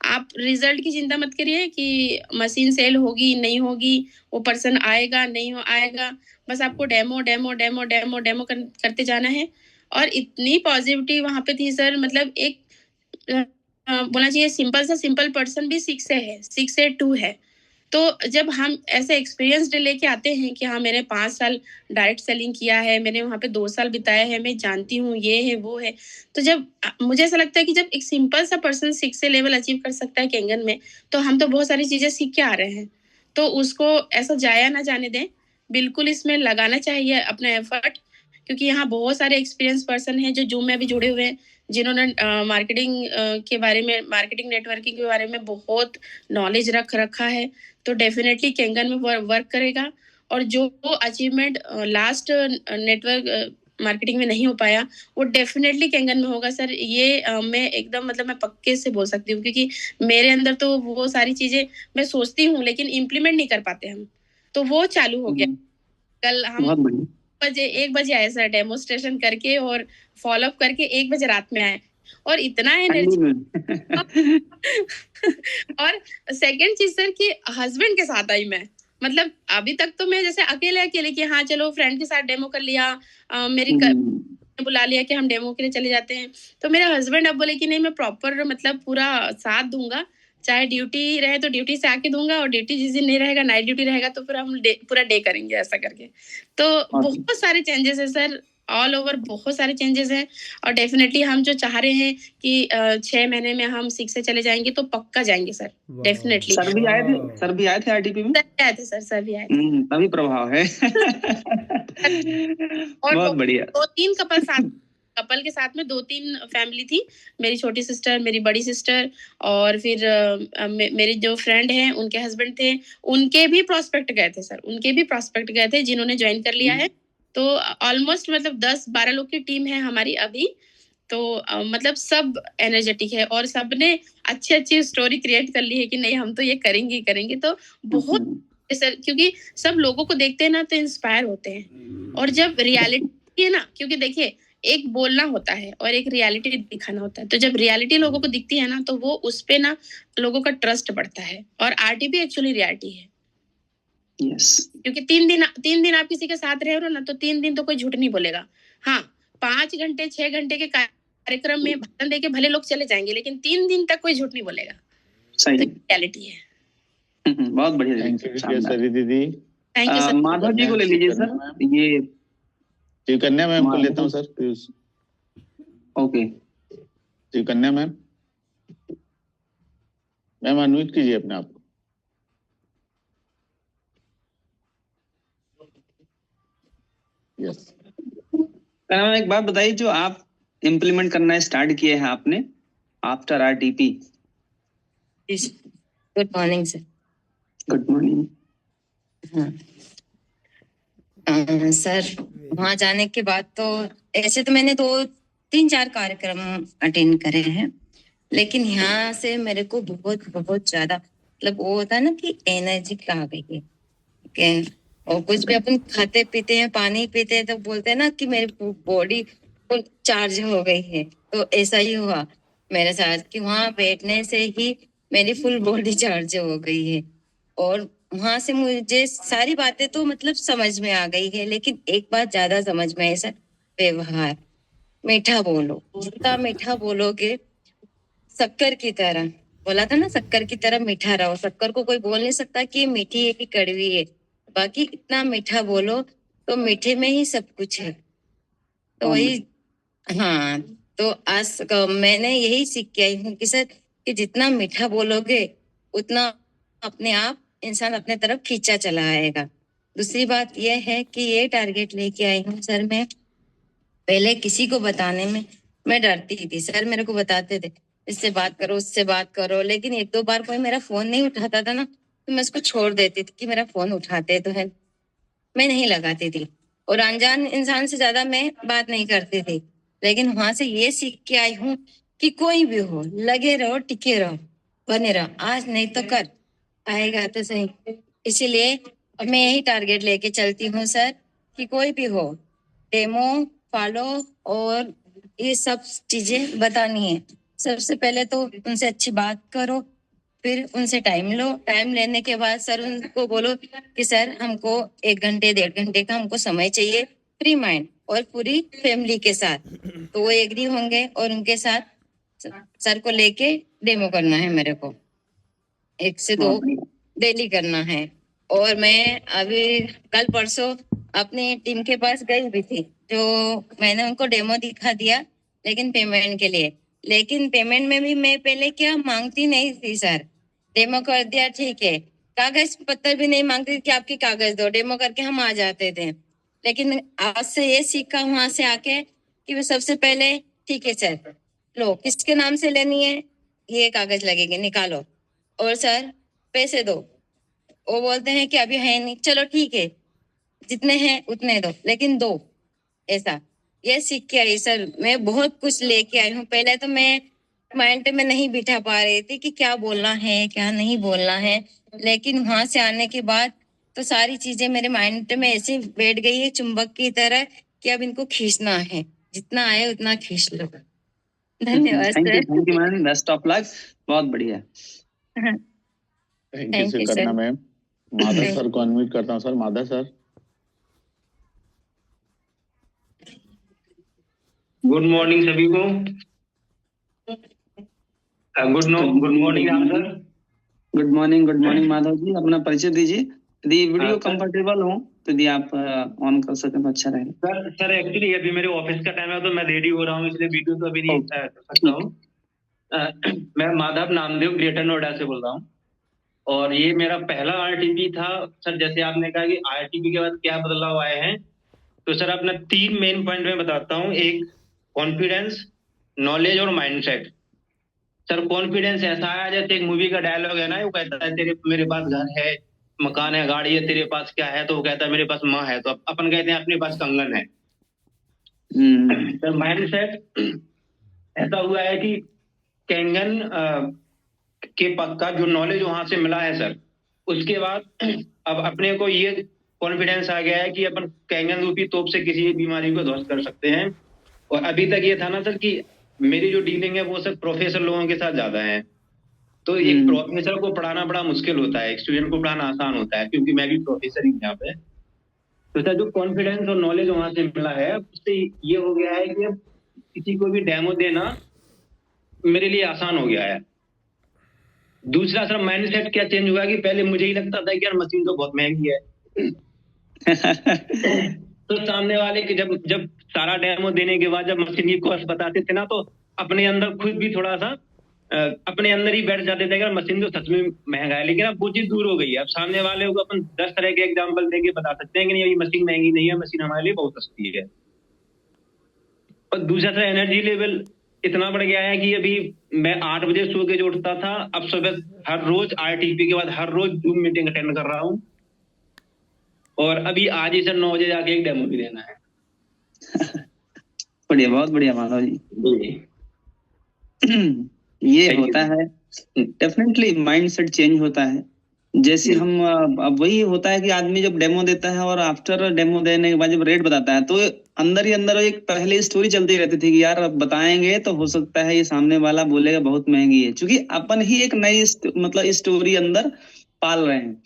आप रिजल्ट की चिंता मत करिए कि मशीन सेल होगी नहीं होगी, वो पर्सन आएगा नहीं आएगा, बस आपको demo demo demo demo demo करते जाना है। और इतनी पॉजिटिविटी वहां पे थी सर, मतलब एक बोलना चाहिए सिंपल पर्सन भी 6 से है, 6 से 2 है। तो जब हम ऐसे एक्सपीरियंस लेके आते हैं कि हाँ मैंने 5 साल डायरेक्ट सेलिंग किया है, मैंने वहां पे 2 साल बिताया है, मैं जानती हूँ ये है वो है, तो जब मुझे ऐसा लगता है कि जब एक सिंपल सा पर्सन 6 से लेवल अचीव कर सकता है कैंगन में, तो हम तो बहुत सारी चीजें सीख के आ रहे हैं। तो उसको ऐसा जाया ना जाने दें, बिल्कुल इसमें लगाना चाहिए अपना एफर्ट, क्योंकि यहाँ बहुत सारे एक्सपीरियंस पर्सन हैं जो जूम में भी जुड़े हुए हैं, जिन्होंने मार्केटिंग के बारे में, मार्केटिंग नेटवर्किंग के बारे में बहुत नॉलेज रखा है। तो डेफिनेटली कैंगन में वर्क करेगा, और जो अचीवमेंट लास्ट नेटवर्क मार्केटिंग में नहीं हो पाया वो डेफिनेटली कैंगन में होगा सर। ये मैं एकदम मतलब मैं पक्के से बोल सकती हूँ, क्योंकि मेरे अंदर तो वो सारी चीजें मैं सोचती हूँ लेकिन इम्प्लीमेंट नहीं कर पाते हम, तो वो चालू हो गया। कल हम 1 बजे आए सर, डेमोस्ट्रेशन करके और फॉलो अप करके 1 बजे रात में आए, और इतना एनर्जी और सेकंड चीज सर कि हस्बैंड के साथ आई मैं, मतलब अभी तक तो मैं जैसे अकेले कि हाँ चलो फ्रेंड के साथ डेमो कर लिया, मेरी बुला लिया कि हम डेमो के लिए चले जाते हैं, तो मेरे हस्बैंड अब बोले कि नहीं मैं प्रॉपर मतलब पूरा साथ दूंगा, चाहे ड्यूटी रहे तो ड्यूटी से आके दूंगा, और ड्यूटी जिस दिन नहीं रहेगा, नाइट ड्यूटी रहेगा, तो फिर हम पूरा डे करेंगे ऐसा करके। तो बहुत सारे चेंजेस है सर, ऑल ओवर बहुत सारे चेंजेस हैं, और डेफिनेटली हम जो चाह रहे हैं कि 6 महीने में हम 6 से चले जाएंगे, तो पक्का जाएंगे सर, डेफिनेटली। सर भी आए थे आरटीपी में? सर भी आए थे। तभी प्रभाव है। और बहुत बढ़िया। 2-3 कपल के साथ में 2-3 फैमिली थी, मेरी छोटी सिस्टर, मेरी बड़ी सिस्टर, और फिर मेरी जो फ्रेंड हैं उनके हस्बैंड थे, उनके भी प्रोस्पेक्ट गए थे सर, उनके भी प्रोस्पेक्ट गए थे जिन्होंने ज्वाइन कर लिया है। तो ऑलमोस्ट मतलब 10-12 लोग की टीम है हमारी अभी। तो मतलब सब एनर्जेटिक है, और सबने अच्छी स्टोरी क्रिएट कर ली है कि नहीं हम तो ये करेंगे। तो बहुत सर, क्योंकि सब लोगों को देखते हैं ना तो इंस्पायर होते हैं, और जब रियलिटी है ना, क्योंकि देखिए एक बोलना होता है और एक रियलिटी दिखाना होता है, तो जब रियलिटी लोगों को दिखती है ना तो वो उस पे ना लोगों का ट्रस्ट बढ़ता है, और आरटीपी एक्चुअली रियलिटी है। यस। क्योंकि 3 दिन आप किसी के साथ रह रहे हो ना, तो 3 दिन तो कोई झूठ नहीं बोलेगा। हाँ 5 घंटे 6 घंटे के कार्यक्रम में भाषण देके भले लोग चले जाएंगे, लेकिन 3 दिन तक कोई झूठ नहीं बोलेगा। सही, तो रियलिटी है। बहुत बढ़िया। सरी दीदी। Thank you sir. Madhav ji को ले लीजिए सर, ये कन्या मैम को लेता हूँ सर। ओके जी कन्या मैम, मैम अनम्यूट कीजिए अपने आप को। यस कन्या मैम, एक बात बताइए, जो आप इम्प्लीमेंट करना स्टार्ट किए हैं आपने after RTP, good morning sir. Good morning. हाँ सर, वहाँ जाने के बाद तो ऐसे तो मैंने 2-3-4 कार्यक्रम अटेंड करे हैं, लेकिन यहाँ से मेरे को बहुत बहुत ज्यादा मतलब वो होता है ना कि एनर्जी आ गई है। और कुछ भी अपन खाते पीते हैं, पानी पीते हैं, तो बोलते हैं ना कि मेरी बॉडी फुल चार्ज हो गई है। तो ऐसा ही हुआ मेरे साथ कि वहाँ बैठने से ही मेरी फुल बॉडी चार्ज हो गई है। और वहां से मुझे सारी बातें तो मतलब समझ में आ गई है, लेकिन एक बात ज्यादा समझ में है सर, व्यवहार। मीठा बोलो, जितना मीठा बोलोगे, शक्कर की तरह बोला था ना, शक्कर की तरह मीठा रहो। शक्कर को कोई बोल नहीं सकता कि ये मीठी है कि कड़वी है, बाकी इतना मीठा बोलो तो मीठे में ही सब कुछ है। तो वही, हाँ, तो आज मैंने यही सीख के आई हूँ कि सर कि जितना मीठा बोलोगे उतना अपने आप इंसान अपने तरफ खींचा चला आएगा। दूसरी बात यह है कि ये टारगेट लेके आई हूँ सर, मैं पहले किसी को बताने में मैं डरती थी सर। मेरे को बताते थे इससे बात करो, उससे बात करो, लेकिन 1-2 बार कोई मेरा फोन नहीं उठाता था ना, तो मैं उसको छोड़ देती थी कि मेरा फोन उठाते तो है, मैं नहीं लगाती थी। और अनजान इंसान से ज्यादा मैं बात नहीं करती थी। लेकिन वहां से ये सीख के आई हूँ कि कोई भी हो, लगे रहो, टिके रहो, बने रहो, आज नहीं तो कर आएगा तो सही। इसीलिए अब मैं यही टारगेट लेके चलती हूँ सर कि कोई भी हो, डेमो फॉलो और ये सब चीजें बतानी है। सबसे पहले तो उनसे अच्छी बात करो, फिर उनसे टाइम लो। टाइम लेने के बाद सर उनको बोलो कि सर हमको 1 घंटे 1.5 घंटे का हमको समय चाहिए, फ्री माइंड और पूरी फैमिली के साथ। तो वो एग्री होंगे और उनके साथ सर को लेके डेमो करना है मेरे को, 1 से 2 डेली करना है। और मैं अभी कल परसों अपनी टीम के पास गई भी थी, जो मैंने उनको डेमो दिखा दिया, लेकिन पेमेंट के लिए। लेकिन पेमेंट में भी मैं पहले क्या मांगती नहीं थी सर, डेमो कर दिया ठीक है, कागज पत्तर भी नहीं मांगती थी कि आपकी कागज दो, डेमो करके हम आ जाते थे। लेकिन आज से ये सीखा वहां से आके कि वो सबसे पहले ठीक है सर, लो किसके नाम से लेनी है, ये कागज लगेंगे, निकालो, और सर पैसे दो। वो बोलते हैं कि अभी है नहीं, चलो ठीक है, जितने हैं उतने दो, लेकिन दो। ऐसा ये सीख के आई सर, मैं बहुत कुछ लेके आई हूँ। पहले तो मैं माइंड में नहीं बिठा पा रही थी कि क्या बोलना है क्या नहीं बोलना है, लेकिन वहां से आने के बाद तो सारी चीजें मेरे माइंड में ऐसे बैठ गई है चुंबक की तरह कि अब इनको खींचना है, जितना आए उतना खींच लो। धन्यवाद thank sir. You ma'am, best of luck, बहुत बढ़िया। थैंक यू Thank you, करना sir. मैम। माधव सर को अनम्यूट करता हूँ sir. Madhav sir. Good morning सभी को। Good morning Ram sir. Good morning Madhav ji, अपना परिचय दीजिए। यदि वीडियो सर। कंफर्टेबल हो तो यदि आप ऑन कर सकें तो अच्छा रहेगा। सर एक्चुअली अभी मेरे ऑफिस का टाइम है तो मैं रेडी हो रहा हूँ, इसलिए वीडियो तो अभी नहीं कर सकता हूँ। मैं माधव नामदेव ग्रेटर नोएडा से बोल रहा हूँ और ये मेरा पहला आरटीपी था सर। जैसे आपने कहा कि आरटीपी के बाद क्या बदलाव आए हैं, तो सर अपना 3 मेन पॉइंट में बताता हूँ। एक कॉन्फिडेंस, नॉलेज और माइंडसेट। सर कॉन्फिडेंस ऐसा आया जैसे एक मूवी का डायलॉग है ना, वो कहता है मेरे पास घर है, मकान है, गाड़ी है, तेरे पास क्या है, तो वो कहता है मेरे पास माँ है, तो अपन कहते हैं अपने पास कंगन है। सर माइंडसेट ऐसा हुआ है कि कंगन के पद का जो नॉलेज वहां से मिला है सर, उसके बाद अब अपने को ये कॉन्फिडेंस आ गया है कि अपन कंगन रूपी तोप से किसी भी बीमारी को ध्वस्त कर सकते हैं। और अभी तक ये था ना सर कि मेरी जो डीलिंग है वो सर प्रोफेसर लोगों के साथ ज्यादा है, तो एक प्रोफेसर को पढ़ाना बड़ा मुश्किल होता है, एक स्टूडेंट को पढ़ाना आसान होता है, क्योंकि मैं भी प्रोफेसर ही यहाँ पे। तो सर जो कॉन्फिडेंस और नॉलेज वहां से मिला है, उससे ये हो गया है कि अब किसी को भी डेमो देना मेरे लिए आसान हो गया है। दूसरा सर माइंडसेट क्या चेंज हुआ कि पहले मुझे ही लगता था कि यार मशीन तो बहुत महंगी है। तो सामने वाले के जब सारा डेमो देने के बाद जब मशीन की कॉस्ट बताते थे ना, तो अपने अंदर खुद भी थोड़ा सा अपने अंदर ही बैठ जाते थे कि मशीन तो सच में महंगा है। लेकिन अब वो चीज दूर हो गई है। अब सामने वाले को अपन 10 तरह के एग्जाम्पल देके बता सकते हैं कि नहीं ये मशीन महंगी नहीं है, मशीन हमारे लिए बहुत सस्ती है। और दूसरा सर एनर्जी लेवल इतना बढ़ गया है कि अभी मैं 8 बजे सो के जो उठता था, अब सुबह हर रोज आरटीपी के बाद हर रोज जूम मीटिंग अटेंड कर रहा हूँ। और अभी आज ही सर 9 बजे जाके एक डेमो भी देना है। बढ़िया, बहुत बढ़िया माधव जी। ये होता है, डेफिनेटली माइंडसेट चेंज होता है। जैसे हम अब वही होता है कि आदमी जब डेमो देता है और आफ्टर डेमो देने के बाद जब रेट बताता है, तो अंदर ही अंदर एक पहले स्टोरी चलती रहती थी कि यार अब बताएंगे तो हो सकता है ये सामने वाला बोलेगा बहुत महंगी है, क्योंकि अपन ही एक नई मतलब स्टोरी अंदर पाल रहे हैं।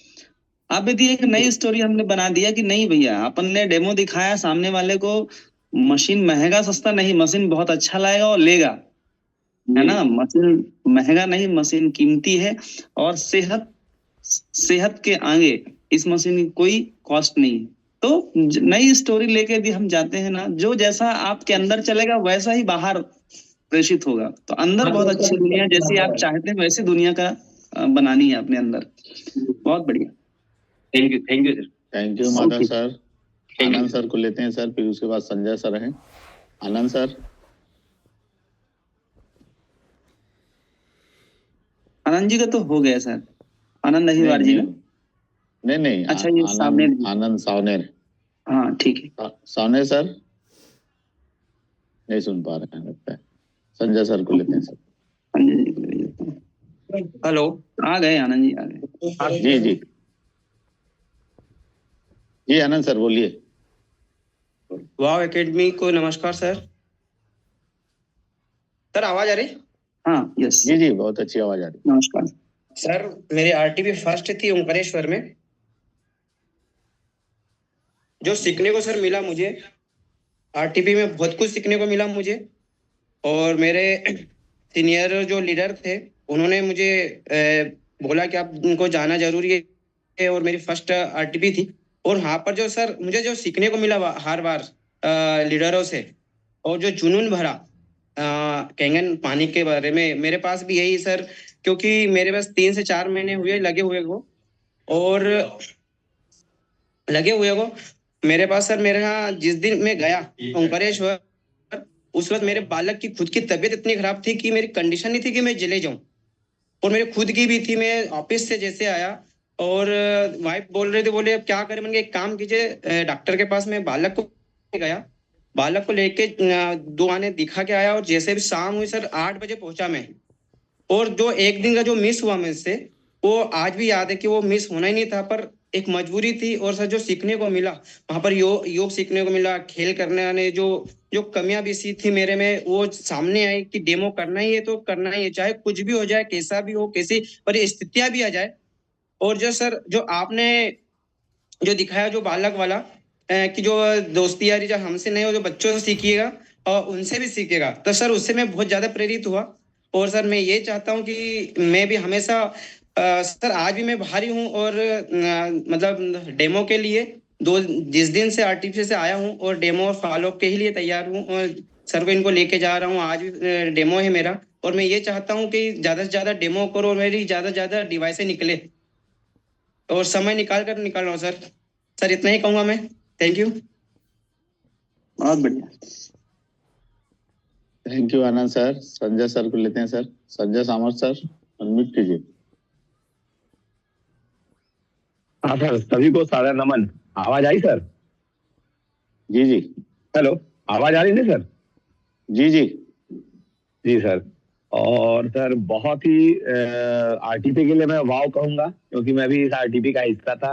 अब यदि एक नई स्टोरी हमने बना दिया कि नहीं भैया, अपन ने डेमो दिखाया सामने वाले को, मशीन महंगा सस्ता नहीं, मशीन बहुत अच्छा लाएगा और लेगा, है ना। मशीन महंगा नहीं, मशीन कीमती है, और सेहत के आगे इस मशीन की कोई कॉस्ट नहीं है। तो नई स्टोरी लेके यदि हम जाते हैं ना, जो जैसा आपके अंदर चलेगा वैसा ही बाहर प्रेषित होगा। तो अंदर बहुत अच्छी दुनिया, जैसी आप चाहते हैं वैसी दुनिया का बनानी है अपने अंदर। बहुत बढ़िया, thank you sir. Thank you Madhav sir. Anand sir को लेते हैं सर, फिर उसके बाद संजय सर हैं। आनंद सर। आनंद जी का तो हो गया सर, आनंद अहिवार जी का। नहीं, अच्छा, ये सावनेर। आनंद सावनेर। हाँ ठीक है। सावनेर सर नहीं सुन पा रहे हैं लगता है। संजय सर को लेते हैं सर। संजय जी को ले लेते हैं। हेलो, आ गए आनंद जी, आ गए। जी जी जी, आनंद सर बोलिए। वाव एकेडमी को नमस्कार सर। सर आवाज आ रही? हाँ, यस जी जी, बहुत अच्छी आवाज आ रही। नमस्कार सर। मेरी आरटीपी फर्स्ट थी ओंकारेश्वर में। जो सीखने को सर मिला मुझे, आरटीपी में बहुत कुछ सीखने को मिला मुझे। और मेरे सीनियर जो लीडर थे उन्होंने मुझे बोला कि आप उनको जाना जरूरी है, और मेरी फर्स्ट आरटीपी थी। और वहाँ पर जो सर मुझे जो सीखने को मिला हर बार लीडरों से, और जो जुनून भरा कैंगन पानी के बारे में, मेरे पास भी यही सर, क्योंकि मेरे पास 3 से 4 महीने हुए लगे हुए को, और लगे हुए को मेरे पास सर, मेरे यहाँ जिस दिन मैं गया ओंकारेश्वर, उस वक्त मेरे बालक की खुद की तबीयत इतनी खराब थी कि मेरी कंडीशन नहीं थी कि मैं चले जाऊं, और मेरे खुद की भी थी। मैं ऑफिस से जैसे आया और वाइफ बोल रहे थे, बोले अब क्या करें। मैंने एक काम कीजिए, डॉक्टर के पास मैं बालक को गया, बालक को लेके 2 आने दिखा के आया, और जैसे भी शाम हुई सर 8 बजे पहुंचा मैं। और जो एक दिन का जो मिस हुआ मुझसे, वो आज भी याद है कि वो मिस होना ही नहीं था, पर एक मजबूरी थी। और सर जो सीखने को मिला वहां पर, योग सीखने को मिला, खेल करने आने, जो कमियां भी सी थी मेरे में, वो सामने आई कि डेमो करना ही है तो करना ही है, चाहे कुछ भी हो जाए, कैसा भी हो, कैसी परिस्थितियां भी आ जाए। और जो सर जो आपने जो दिखाया जो बालक वाला, कि जो दोस्ती यारी जो हमसे नहीं हो, जो बच्चों से सीखिएगा और उनसे भी सीखेगा, तो सर उससे मैं बहुत ज्यादा प्रेरित हुआ। और सर मैं ये चाहता हूँ कि मैं भी हमेशा सर, आज भी मैं बाहर ही हूँ, और मतलब डेमो के लिए जिस दिन से आरटीपी से आया हूँ, और डेमो और फॉलोअप के ही लिए तैयार हूँ, और सर को इनको लेके जा रहा हूँ। आज भी डेमो है मेरा, और मैं ये चाहता हूँ कि ज्यादा से ज्यादा डेमो करो, और मेरी ज्यादा से ज्यादा डिवाइसें निकले, और समय निकाल रहा हूँ सर इतना ही कहूंगा मैं। Thank you. बहुत बढ़िया, thank you Anand sir. Sanjay sir को लेते हैं सर। संजय सामंत सर, अनम्यूट कीजिए। हाँ सर, सभी को सादर नमन। आवाज आई सर? जी जी। हेलो, आवाज आ रही है सर? जी जी जी सर। और सर बहुत ही आरटीपी के लिए मैं वाव कहूंगा, क्योंकि मैं भी इस आरटीपी का हिस्सा था।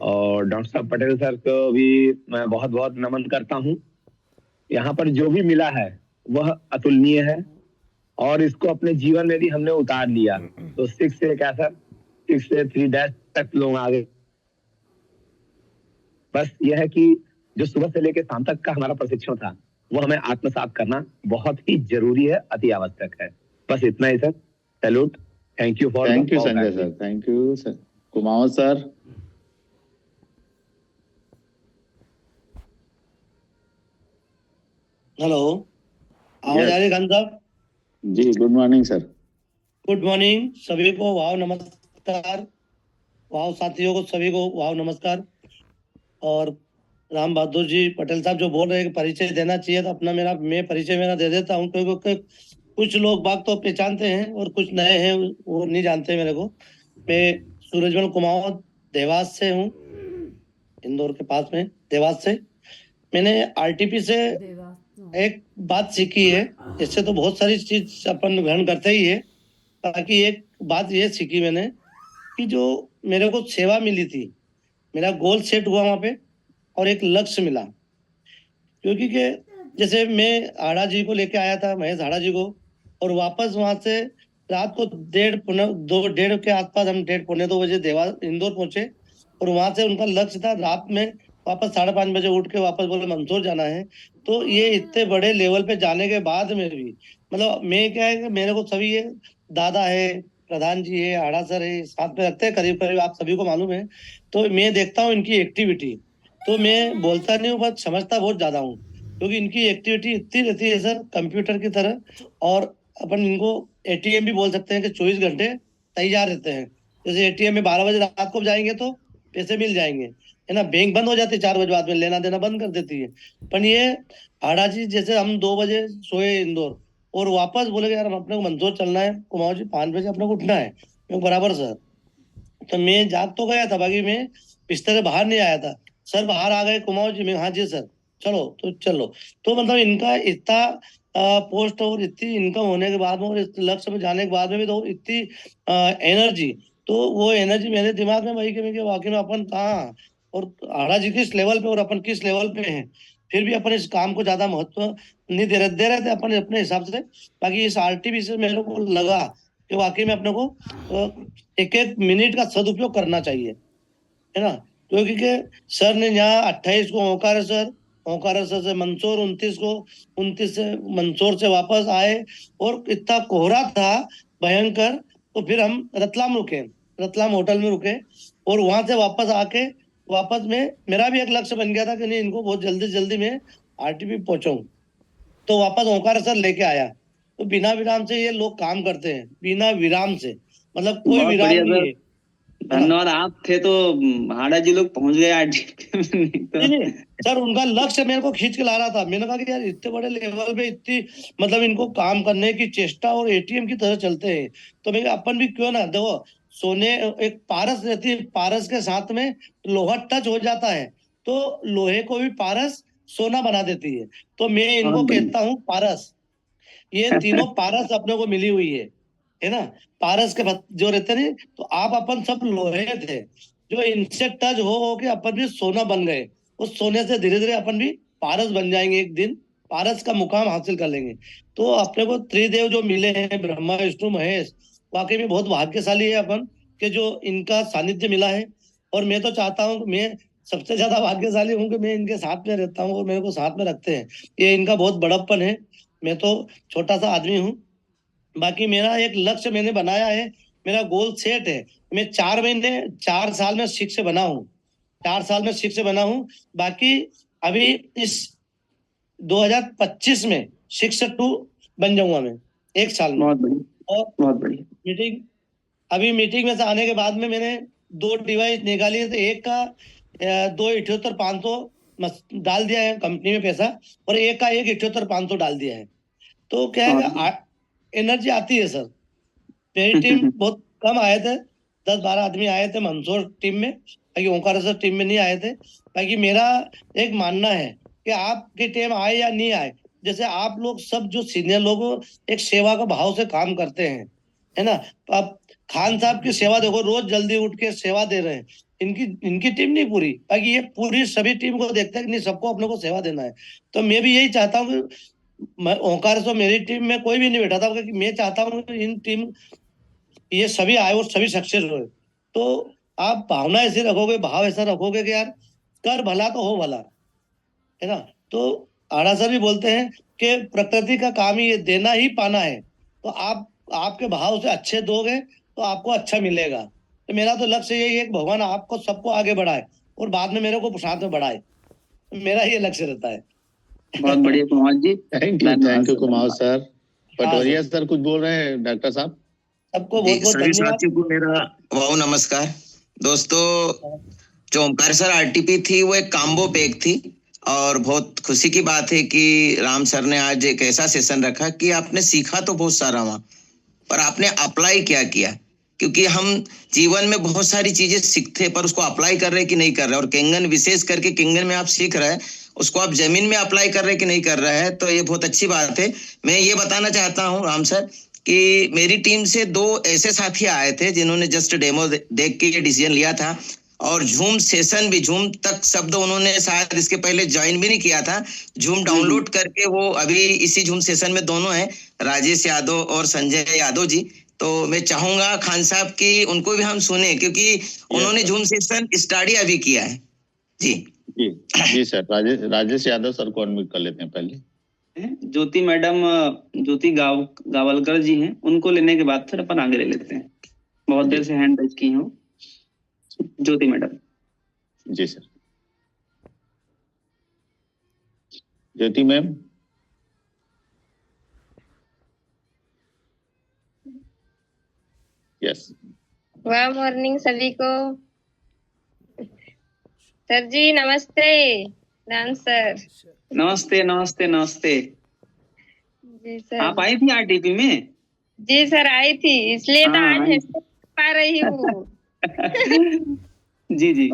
और डॉक्टर साहब पटेल सर को भी मैं बहुत बहुत नमन करता हूँ। यहाँ पर जो भी मिला है वह अतुलनीय है, और इसको अपने जीवन में भी हमने उतार लिया। तो 6 से क्या सर, 6 से 3 तक लोग आ गए। बस यह है कि जो सुबह से लेकर शाम तक का हमारा प्रशिक्षण था, वो हमें आत्मसात करना बहुत ही जरूरी है, अति आवश्यक है। बस इतना ही sir. Salute. Thank you for. Thank you Sanjay sir. Thank you sir. Kumawat sir. Hello, आवाज आ रही है खान साहब? जी, good morning sir. Good morning सभी को। वाव नमस्कार। वाव साथियों को सभी को वाव नमस्कार। और राम बहादुर जी पटेल साहब जो बोल रहे हैं कि परिचय देना चाहिए, तो अपना मैं परिचय मेरा दे देता हूँ, क्योंकि कुछ लोग बाग तो पहचानते हैं और कुछ नए हैं वो नहीं जानते मेरे को। मैं सूरजमल कुमावत देवास से हूँ, इंदौर के पास में देवास से। मैंने आरटीपी से एक बात सीखी है, इससे तो बहुत सारी चीज अपन ग्रहण करते ही है, बाकी एक बात ये सीखी मैंने कि जो मेरे को सेवा मिली थी, मेरा गोल सेट हुआ वहां पे और एक लक्ष्य मिला। क्योंकि के जैसे मैं हाड़ा जी को लेके आया था, महेश हाड़ा जी को, और वापस वहां से रात को 1:30 के आसपास हम 1:30-1:45 देवास इंदौर पहुंचे, और वहां से उनका लक्ष्य था रात में वापस 5:30 बजे उठ के वापस बोले मंदसौर जाना है। तो ये इतने बड़े लेवल पे जाने के बाद में भी मतलब मैं क्या है कि मेरे को सभी ये दादा है, प्रधान जी है, आड़ा सर है, साथ में रखते हैं करीब करीब, आप सभी को मालूम है। तो मैं देखता हूँ इनकी एक्टिविटी, तो मैं बोलता नहीं हूँ बस समझता बहुत ज्यादा हूँ, क्योंकि इनकी एक्टिविटी इतनी रहती है सर कंप्यूटर की तरह। और अपन इनको एटीएम भी बोल सकते हैं कि 24 घंटे तैयार रहते हैं। जैसे एटीएम में 12 बजे रात को जाएंगे तो पैसे मिल जाएंगे, है ना। बैंक बंद हो जाती है 4 बजे बाद में, लेना देना बंद कर देती है। पर ये हाड़ा जी जैसे हम 2 बजे सोए इंदौर और वापस बोले यार हम अपने को मंदसौर चलना है, कुमाऊं जी 5 बजे अपने को उठना है। मैं बराबर सर। तो मैं जाग तो गया था, बाकी मैं बिस्तर से बाहर नहीं आया था। सर बाहर आ गए कुमाऊं जी, मैं हाँ जी सर चलो, तो चलो। तो मतलब इनका इतना पोस्ट और इतनी इनकम होने के बाद में और इस लक्ष्य पे जाने के बाद में भी तो इतनी एनर्जी, तो वो एनर्जी मेरे दिमाग में वही कि वाकई में अपन कहाँ और हाड़ा जी किस लेवल पे और अपन किस लेवल पे हैं, फिर भी अपन इस काम को ज्यादा महत्व नहीं दे रहे थे अपन अपने हिसाब से। बाकी इस आरटीपी से मेरे को लगा कि वाकई में अपने को एक एक मिनट का सदुपयोग करना चाहिए, है ना। क्योंकि के सर ने यहाँ 28 को ओंकारेश्वर से मंदसौर, 29 से मंदसौर से वापस आए और इतना कोहरा था भयंकर। तो फिर हम रतलाम रुके, रतलाम होटल में रुके, और वहां से वापस आके वापस में मेरा भी एक लक्ष्य बन गया था कि नहीं इनको बहुत जल्दी जल्दी मैं आरटीपी पहुंचाऊं। तो वापस ओंकारेश्वर लेके आया। तो बिना विराम से ये लोग काम करते हैं, बिना विराम से, मतलब कोई बहुत विराम बढ़िया नहीं सर, है। धन्यवाद। आप थे तो हाड़ा जी लोग पहुंच गए आरटीपी में, नहीं तो नहीं सर, उनका लक्ष्य मेरे को खींच के ला रहा था। मैंने कहा कि यार इतने बड़े लेवल पे इतनी मतलब इनको काम करने की चेष्टा और एटीएम की तरह चलते हैं, तो मैं अपन भी क्यों ना। देखो सोने एक पारस रहती है, पारस के साथ में लोहा टच हो जाता है तो लोहे को भी पारस सोना बना देती है। तो मैं इनको कहता हूँ पारस, ये तीनों पारस अपने को मिली हुई है ना। पारस के जो रहते नहीं, तो आप अपन सब लोहे थे जो इनसे टच हो के अपन भी सोना बन गए। उस सोने से धीरे धीरे अपन भी पारस बन जाएंगे, एक दिन पारस का मुकाम हासिल कर लेंगे। तो अपने को त्रिदेव जो मिले हैं, ब्रह्मा विष्णु महेश, वाकई में बहुत भाग्यशाली है अपन के जो इनका सानिध्य मिला है। और मैं तो चाहता हूँ, मैं सबसे ज्यादा भाग्यशाली हूँ कि मैं इनके साथ में रहता हूँ और मेरे को साथ में रखते हैं। ये इनका बहुत बड़प्पन है, मैं तो छोटा सा आदमी हूँ। बाकी मेरा एक लक्ष्य मैंने बनाया है, मेरा गोल सेट है। मैं 4 साल में शिक्षक बना हूँ, 4 साल में शिक्षक बना हूँ। बाकी अभी इस 2025 में शिक्षक 2 बन जाऊंगा मैं, 1 साल में। बहुत बढ़िया, और बहुत बढ़िया। मीटिंग में से आने के बाद में मैंने 2 डिवाइस निकाली है। तो एक का 2,78,500 डाल दिया है कंपनी में पैसा, और एक का 1,78,500 डाल दिया है। तो क्या है एनर्जी आती है सर। मेरी टीम बहुत कम आए थे, 10-12 आदमी आए थे मंदसौर टीम में, बाकी ओंकारेश्वर टीम में नहीं आए थे। बाकी मेरा एक मानना है कि आपकी टीम आए या नहीं आए, जैसे आप लोग सब जो सीनियर लोग एक सेवा का भाव से काम करते हैं, है ना। आप खान साहब की सेवा देखो, रोज जल्दी उठ के सेवा दे रहे हैं। इनकी टीम नहीं पूरी, बाकी ये पूरी सभी टीम को देखते हैं कि नहीं सबको अपने को सेवा देना है। तो मैं भी यही चाहता हूँ कि ओंकारेश्वर मेरी टीम में कोई भी नहीं बैठा था, क्योंकि मैं चाहता हूँ इन टीम ये सभी आए और सभी सक्सेस हुए। तो आप भावना ऐसी रखोगे, भाव ऐसा रखोगे कि यार कर भला तो हो भला, है ना। तो आड़ा सर भी बोलते हैं कि प्रकृति का काम ही ये देना ही पाना है। तो आप आपके भाव से अच्छे दोगे तो आपको अच्छा मिलेगा। तो मेरा तो लक्ष्य यही है कि भगवान आपको सबको आगे बढ़ाए और बाद में मेरे को साथ में बढ़ाए, मेरा ये लक्ष्य रहता है। बहुत बढ़िया Kumar ji, thank you Kumar sir. Patoriya sir कुछ बोल रहे हैं डॉक्टर साहब। सबको बहुत बहुत सभी धन्यवाद। साथियों को मेरा वाह नमस्कार। दोस्तों जो ओमकार सर आरटीपी थी वो एक काम्बो पैक थी, और बहुत खुशी की बात है कि राम सर ने आज एक ऐसा सेशन रखा कि आपने सीखा तो बहुत सारा वहां, पर आपने अप्लाई क्या किया, क्योंकि हम जीवन में बहुत सारी चीजें सीखते हैं पर उसको अप्लाई कर रहे हैं कि नहीं कर रहे, और केंगन विशेष करके केंगन में आप सीख रहे हैं उसको आप जमीन में अप्लाई कर रहे हैं कि नहीं कर रहे हैं, तो ये बहुत अच्छी बात है। मैं ये बताना चाहता हूँ राम सर कि मेरी टीम से 2 ऐसे साथी आए थे जिन्होंने जस्ट डेमो देख के ये डिसीजन लिया था, और जूम सेशन भी, जूम तक शब्द उन्होंने शायद इसके पहले ज्वाइन भी नहीं किया था, जूम डाउनलोड करके वो अभी इसी जूम सेशन में दोनों हैं, राजेश यादव और संजय यादव जी। तो मैं चाहूंगा खान साहब की उनको भी हम सुने, क्योंकि उन्होंने जूम सेशन स्टडी अभी किया है। जी जी जी सर, राजेश यादव सर को अनम्यूट कर लेते हैं पहले। ज्योति मैडम, ज्योति गावलकर जी हैं, उनको लेने के बाद फिर अपन आगे ले लेते हैं। बहुत देर से हैंड रेज की हूँ। ज्योति मैडम। जी सर। ज्योति मैम। यस। वाह मॉर्निंग सभी को। सर जी नमस्ते। राम सर। नमस्ते नमस्ते नमस्ते। जी सर। आप आई थी आरटीपी में? जी सर आई थी, इसलिए तो आज है पा रही हूँ। जी जी।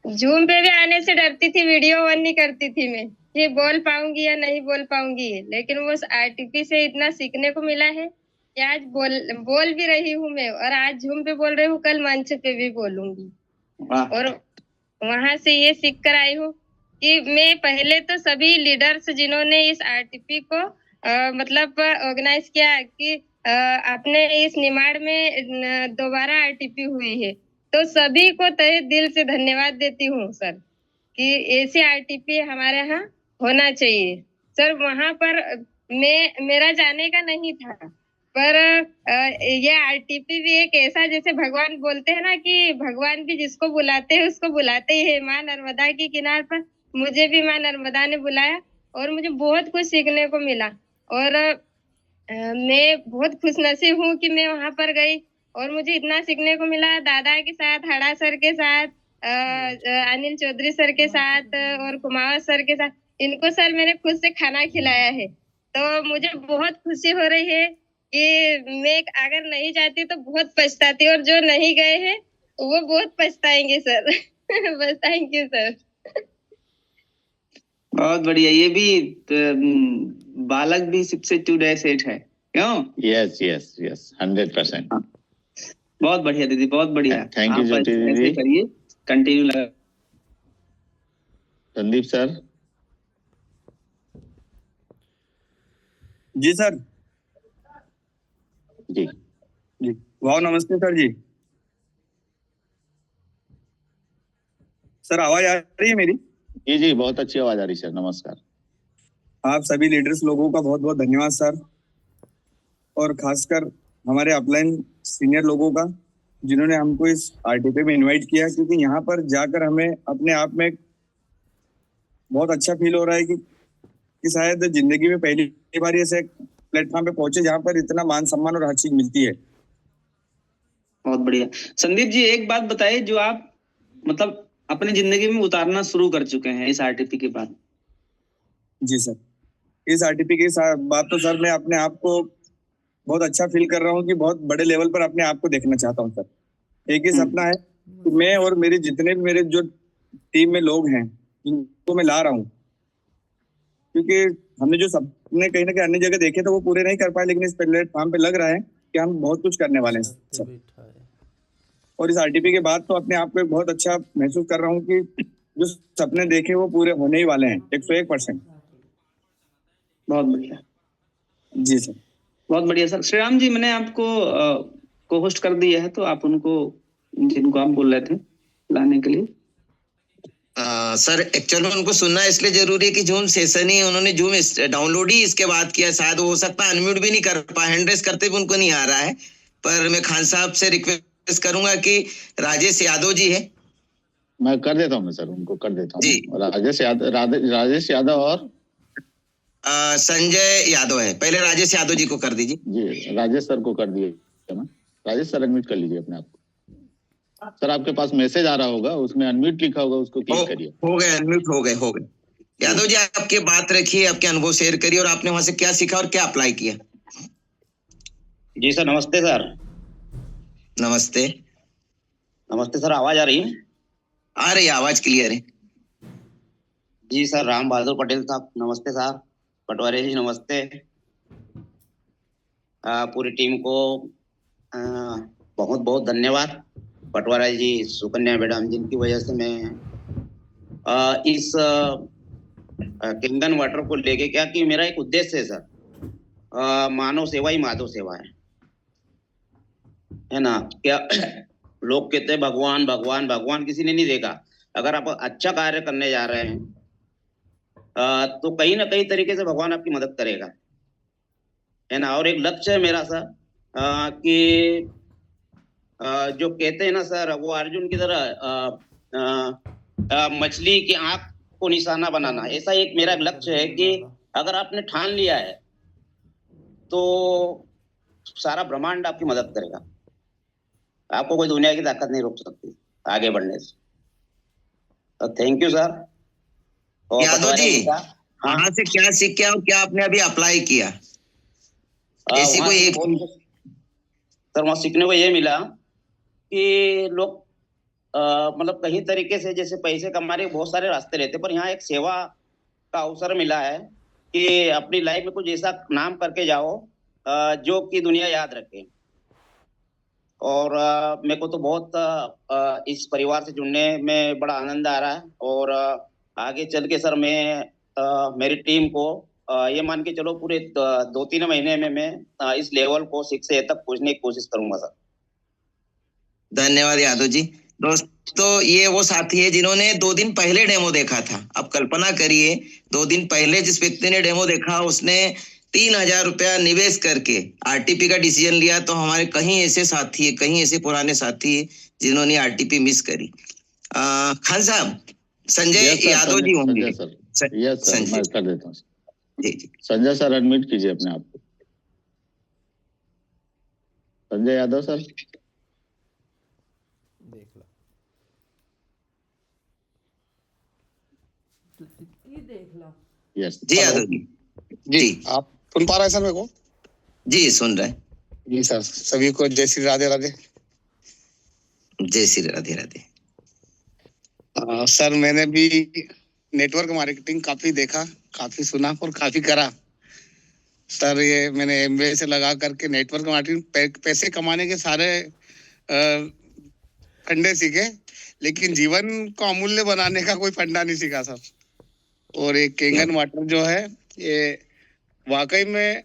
जूम पे भी आने से डरती थी, वीडियो ऑन नहीं करती थी मैं, ये बोल पाऊंगी या नहीं बोल पाऊंगी, लेकिन वो आरटीपी से इतना सीखने को मिला है कि आज बोल भी रही हूँ मैं, और आज जूम पे बोल रही हूँ, कल मंच पे भी बोलूंगी। और वहां से ये सीख कर आई हूँ कि मैं पहले तो सभी लीडर्स जिन्होंने इस आरटीपी को मतलब ऑर्गेनाइज किया कि अपने इस निमाड़ में दोबारा आरटीपी हुई है, तो सभी को तहे दिल से धन्यवाद देती हूँ सर कि ऐसी आरटीपी हमारे यहाँ होना चाहिए। सर वहां पर मेरा जाने का नहीं था, पर ये आरटीपी भी एक ऐसा, जैसे भगवान बोलते हैं ना कि भगवान भी जिसको बुलाते हैं उसको बुलाते ही है। माँ नर्मदा की किनार पर मुझे भी माँ नर्मदा ने बुलाया और मुझे बहुत कुछ सीखने को मिला, और मैं बहुत खुशनसीब हूँ कि मैं वहां पर गई और मुझे इतना सीखने को मिला। दादा के साथ, हड़ा सर के साथ, अनिल चौधरी सर के साथ और कुमार सर के साथ, इनको सर मैंने खुद से खाना खिलाया है, तो मुझे बहुत खुशी हो रही है कि मैं अगर नहीं जाती तो बहुत पछताती, और जो नहीं गए हैं वो बहुत पछताएंगे सर। बस थैंक यू सर। बहुत बढ़िया। ये भी बालक भी 628 है, क्यों? Yes yes yes 100%। बहुत बढ़िया दीदी, बहुत बढ़िया। थैंक यू ज्योति दीदी। करिए, कंटिन्यू लगा। संदीप सर। जी सर। जी जी वाह नमस्ते सर जी। सर आवाज आ रही है मेरी? जी जी बहुत अच्छी आवाज आ रही सर, नमस्कार। आप सभी लीडर्स लोगों का बहुत बहुत धन्यवाद सर, और खासकर हमारे अपलाइन सीनियर लोगों का जिन्होंने हमको इस आरटीपी में इनवाइट किया, क्योंकि यहाँ पर जाकर हमें अपने आप में बहुत अच्छा फील हो रहा है कि शायद जिंदगी में पहली बार ऐसे प्लेटफॉर्म पे पहुंचे जहाँ पर इतना मान सम्मान और हर चीज मिलती है। बहुत बढ़िया। संदीप जी एक बात बताइए, जो आप मतलब अपनी जिंदगी में उतारना शुरू कर चुके हैं इस आरटीपी के बाद। जी सर, इस आरटीपी के साथ बात तो सर मैं अपने आप को बहुत अच्छा फील कर रहा हूँ कि बहुत बड़े लेवल पर अपने आप को देखना चाहता हूँ सर। एक ही सपना है कि मैं और मेरे जितने भी मेरे जो टीम में लोग हैं जिनको मैं ला रहा हूँ, क्योंकि हमने जो सपने कहीं ना कहीं अन्य जगह देखे तो वो पूरे नहीं कर पाए, लेकिन इस प्लेटफॉर्म पे लग रहा है कि हम बहुत कुछ करने वाले हैं सर। और इस आरटीपी के बाद तो अपने आप को बहुत अच्छा महसूस कर रहा हूँ कि जो सपने देखे वो पूरे होने ही वाले हैं 101%। बहुत बढ़िया। जी सर। बहुत बढ़िया सर। श्री राम जी, मैंने आपको को होस्ट कर दिया है, तो आप उनको जिनको आप बोल रहे थे लाने के लिए। सर एक्चुअली उनको सुनना इसलिए जरूरी है कि जूम सेशन ही उन्होंने जूम डाउनलोड ही इसके बाद किया, शायद हो सकता है अनम्यूट भी नहीं कर पाए, हैंड रेस करते भी उनको नहीं आ रहा है। पर मैं खान साहब से रिक्वेस्ट करूंगा कि राजेश यादव जी है, मैं कर देता हूँ, मैं सर उनको कर देता हूँ। राजेश यादव और संजय यादव है, पहले राजेश यादव जी को कर दीजिए। जी राजेश सर को कर दिए ना। राजेश सर अनम्यूट कर लीजिए अपने आप को। सर आपके पास मैसेज आ रहा होगा, उसमें अनम्यूट लिखा होगा, उसको क्लिक करिए। हो गए, अनम्यूट हो गए। यादव जी, आपकी बात रखिए, आपके अनुभव शेयर करिए और आपने वहां से क्या सीखा और क्या अप्लाई किया। जी सर, नमस्ते सर। नमस्ते। नमस्ते सर, आवाज आ रही है? आ रही है, आवाज क्लियर है। जी सर, राम बहादुर पटेल साहब नमस्ते साहब। पटवारी जी नमस्ते। पूरी टीम को बहुत बहुत धन्यवाद। पटवारा जी, सुकन्या मैडम, जिनकी वजह से मैं इस किंगन वाटर को लेके, क्या कि मेरा एक उद्देश्य है सर, मानव सेवा ही माधव सेवा है ना। क्या लोग कहते हैं भगवान भगवान भगवान, किसी ने नहीं देखा। अगर आप अच्छा कार्य करने जा रहे हैं तो कहीं ना कहीं तरीके से भगवान आपकी मदद करेगा, है ना। और एक लक्ष्य है मेरा सर कि जो कहते हैं ना सर, वो अर्जुन की तरह मछली की आंख को निशाना बनाना, ऐसा एक मेरा लक्ष्य है कि अगर आपने ठान लिया है तो सारा ब्रह्मांड आपकी मदद करेगा। आपको कोई दुनिया की ताकत नहीं रोक सकती आगे बढ़ने से। Thank you sir. Yadav ji, वहां से क्या सीख के और क्या आपने अभी अप्लाई किया? ऐसी कोई एक सर वहां सीखने को ये मिला कि लोग मतलब कहीं तरीके से जैसे पैसे कमाने के बहुत सारे रास्ते रहते, पर यहाँ एक सेवा का अवसर मिला है कि अपनी लाइफ में कुछ ऐसा नाम करके जाओ जो कि दुनिया याद रखे। और मेरे को तो बहुत इस परिवार से जुड़ने में बड़ा आनंद आ रहा है। और आगे चल के सर मैं मेरी टीम को ये मान के चलो पूरे 2-3 महीने में मैं इस लेवल को 6 से 8 तक पहुंचने की कोशिश करूंगा सर। धन्यवाद यादव जी। दोस्तों, ये वो साथी है जिन्होंने 2 दिन पहले डेमो देखा था। अब कल्पना करिए, 2 दिन पहले जिस व्यक्ति ने डेमो देखा उसने 3,000 रुपया निवेश करके आरटीपी का डिसीजन लिया। तो हमारे कहीं ऐसे साथी है, कहीं ऐसे पुराने साथी है जिन्होंने आरटीपी मिस करी। खान साहब, संजय यादव जी होंगे। यस सर, मैं कर देता हूँ। संजय सर अनम्यूट कीजिए अपने आप को। संजय यादव सर, देख लो, देख लो। यस जी यादव जी। जी, आप सुन पा रहे हैं सर मेरे को? जी सुन रहे हैं। जी सर, सभी को जय श्री राधे राधे। जय श्री राधे राधे। सर, मैंने भी नेटवर्क मार्केटिंग काफी देखा, काफी सुना और काफी करा सर। ये मैंने एमबीए से लगा करके नेटवर्क मार्केटिंग पैसे कमाने के सारे फंडे सीखे, लेकिन जीवन को अमूल्य बनाने का कोई फंडा नहीं सीखा सर। और एक केंगन वाटर जो है, ये वाकई में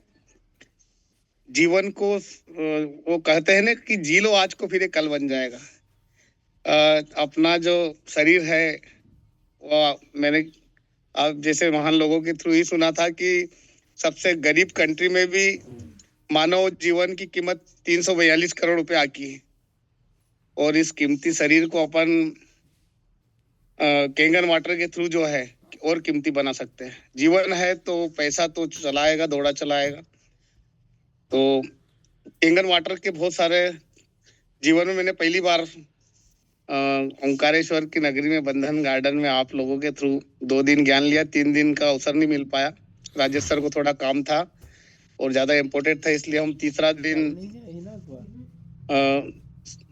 जीवन को वो कहते हैं ना कि जी लो आज को फिर ये कल बन जाएगा। अपना जो शरीर है वो मैंने आप जैसे महान लोगों के थ्रू ही सुना था कि सबसे गरीब कंट्री में भी मानव जीवन की कीमत 342 करोड़ रुपए आकी है। और इस कीमती शरीर को अपन केंगन वाटर के थ्रू जो है और कीमती बना सकते हैं। जीवन है तो पैसा तो चलाएगा, दौड़ा चलाएगा। तो केंगन वाटर के बहुत सारे जीवन में मैंने पहली बार ओंकारेश्वर की नगरी में बंधन गार्डन में आप लोगों के थ्रू 2 दिन ज्ञान लिया। 3 दिन का अवसर नहीं मिल पाया, राजेश सर को थोड़ा काम था और ज्यादा इम्पोर्टेंट था, इसलिए हम तीसरा दिन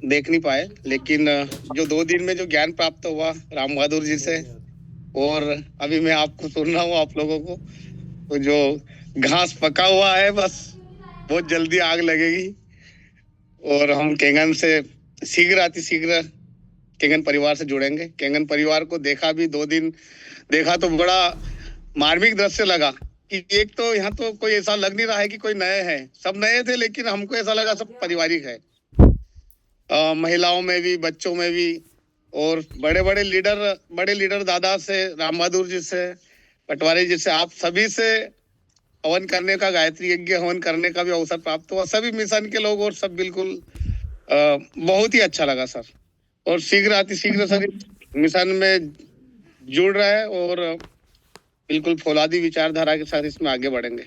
देख नहीं पाए। लेकिन जो 2 दिन में जो ज्ञान प्राप्त हुआ राम बहादुर जी से, और अभी मैं आपको सुन रहा हूँ आप लोगों को, तो जो घास पका हुआ है बस बहुत जल्दी आग लगेगी। और हम केंगन से शीघ्र केंगन परिवार से जुड़ेंगे। केंगन परिवार को देखा भी 2 दिन देखा तो बड़ा मार्मिक दृश्य लगा कि एक तो यहाँ तो कोई ऐसा लग नहीं रहा है कि कोई नए हैं, सब नए थे, लेकिन हमको ऐसा लगा सब पारिवारिक है। महिलाओं में भी, बच्चों में भी, और बड़े लीडर दादा से, राम बहादुर जी से, पटवारी जी से, आप सभी से हवन करने का, गायत्री यज्ञ हवन करने का भी अवसर प्राप्त हुआ। सभी मिशन के लोग और सब बिल्कुल बहुत ही अच्छा लगा सर। और शीघ्र सर मिशन में जुड़ रहे हैं और बिल्कुल फौलादी विचारधारा के साथ इसमें आगे बढ़ेंगे।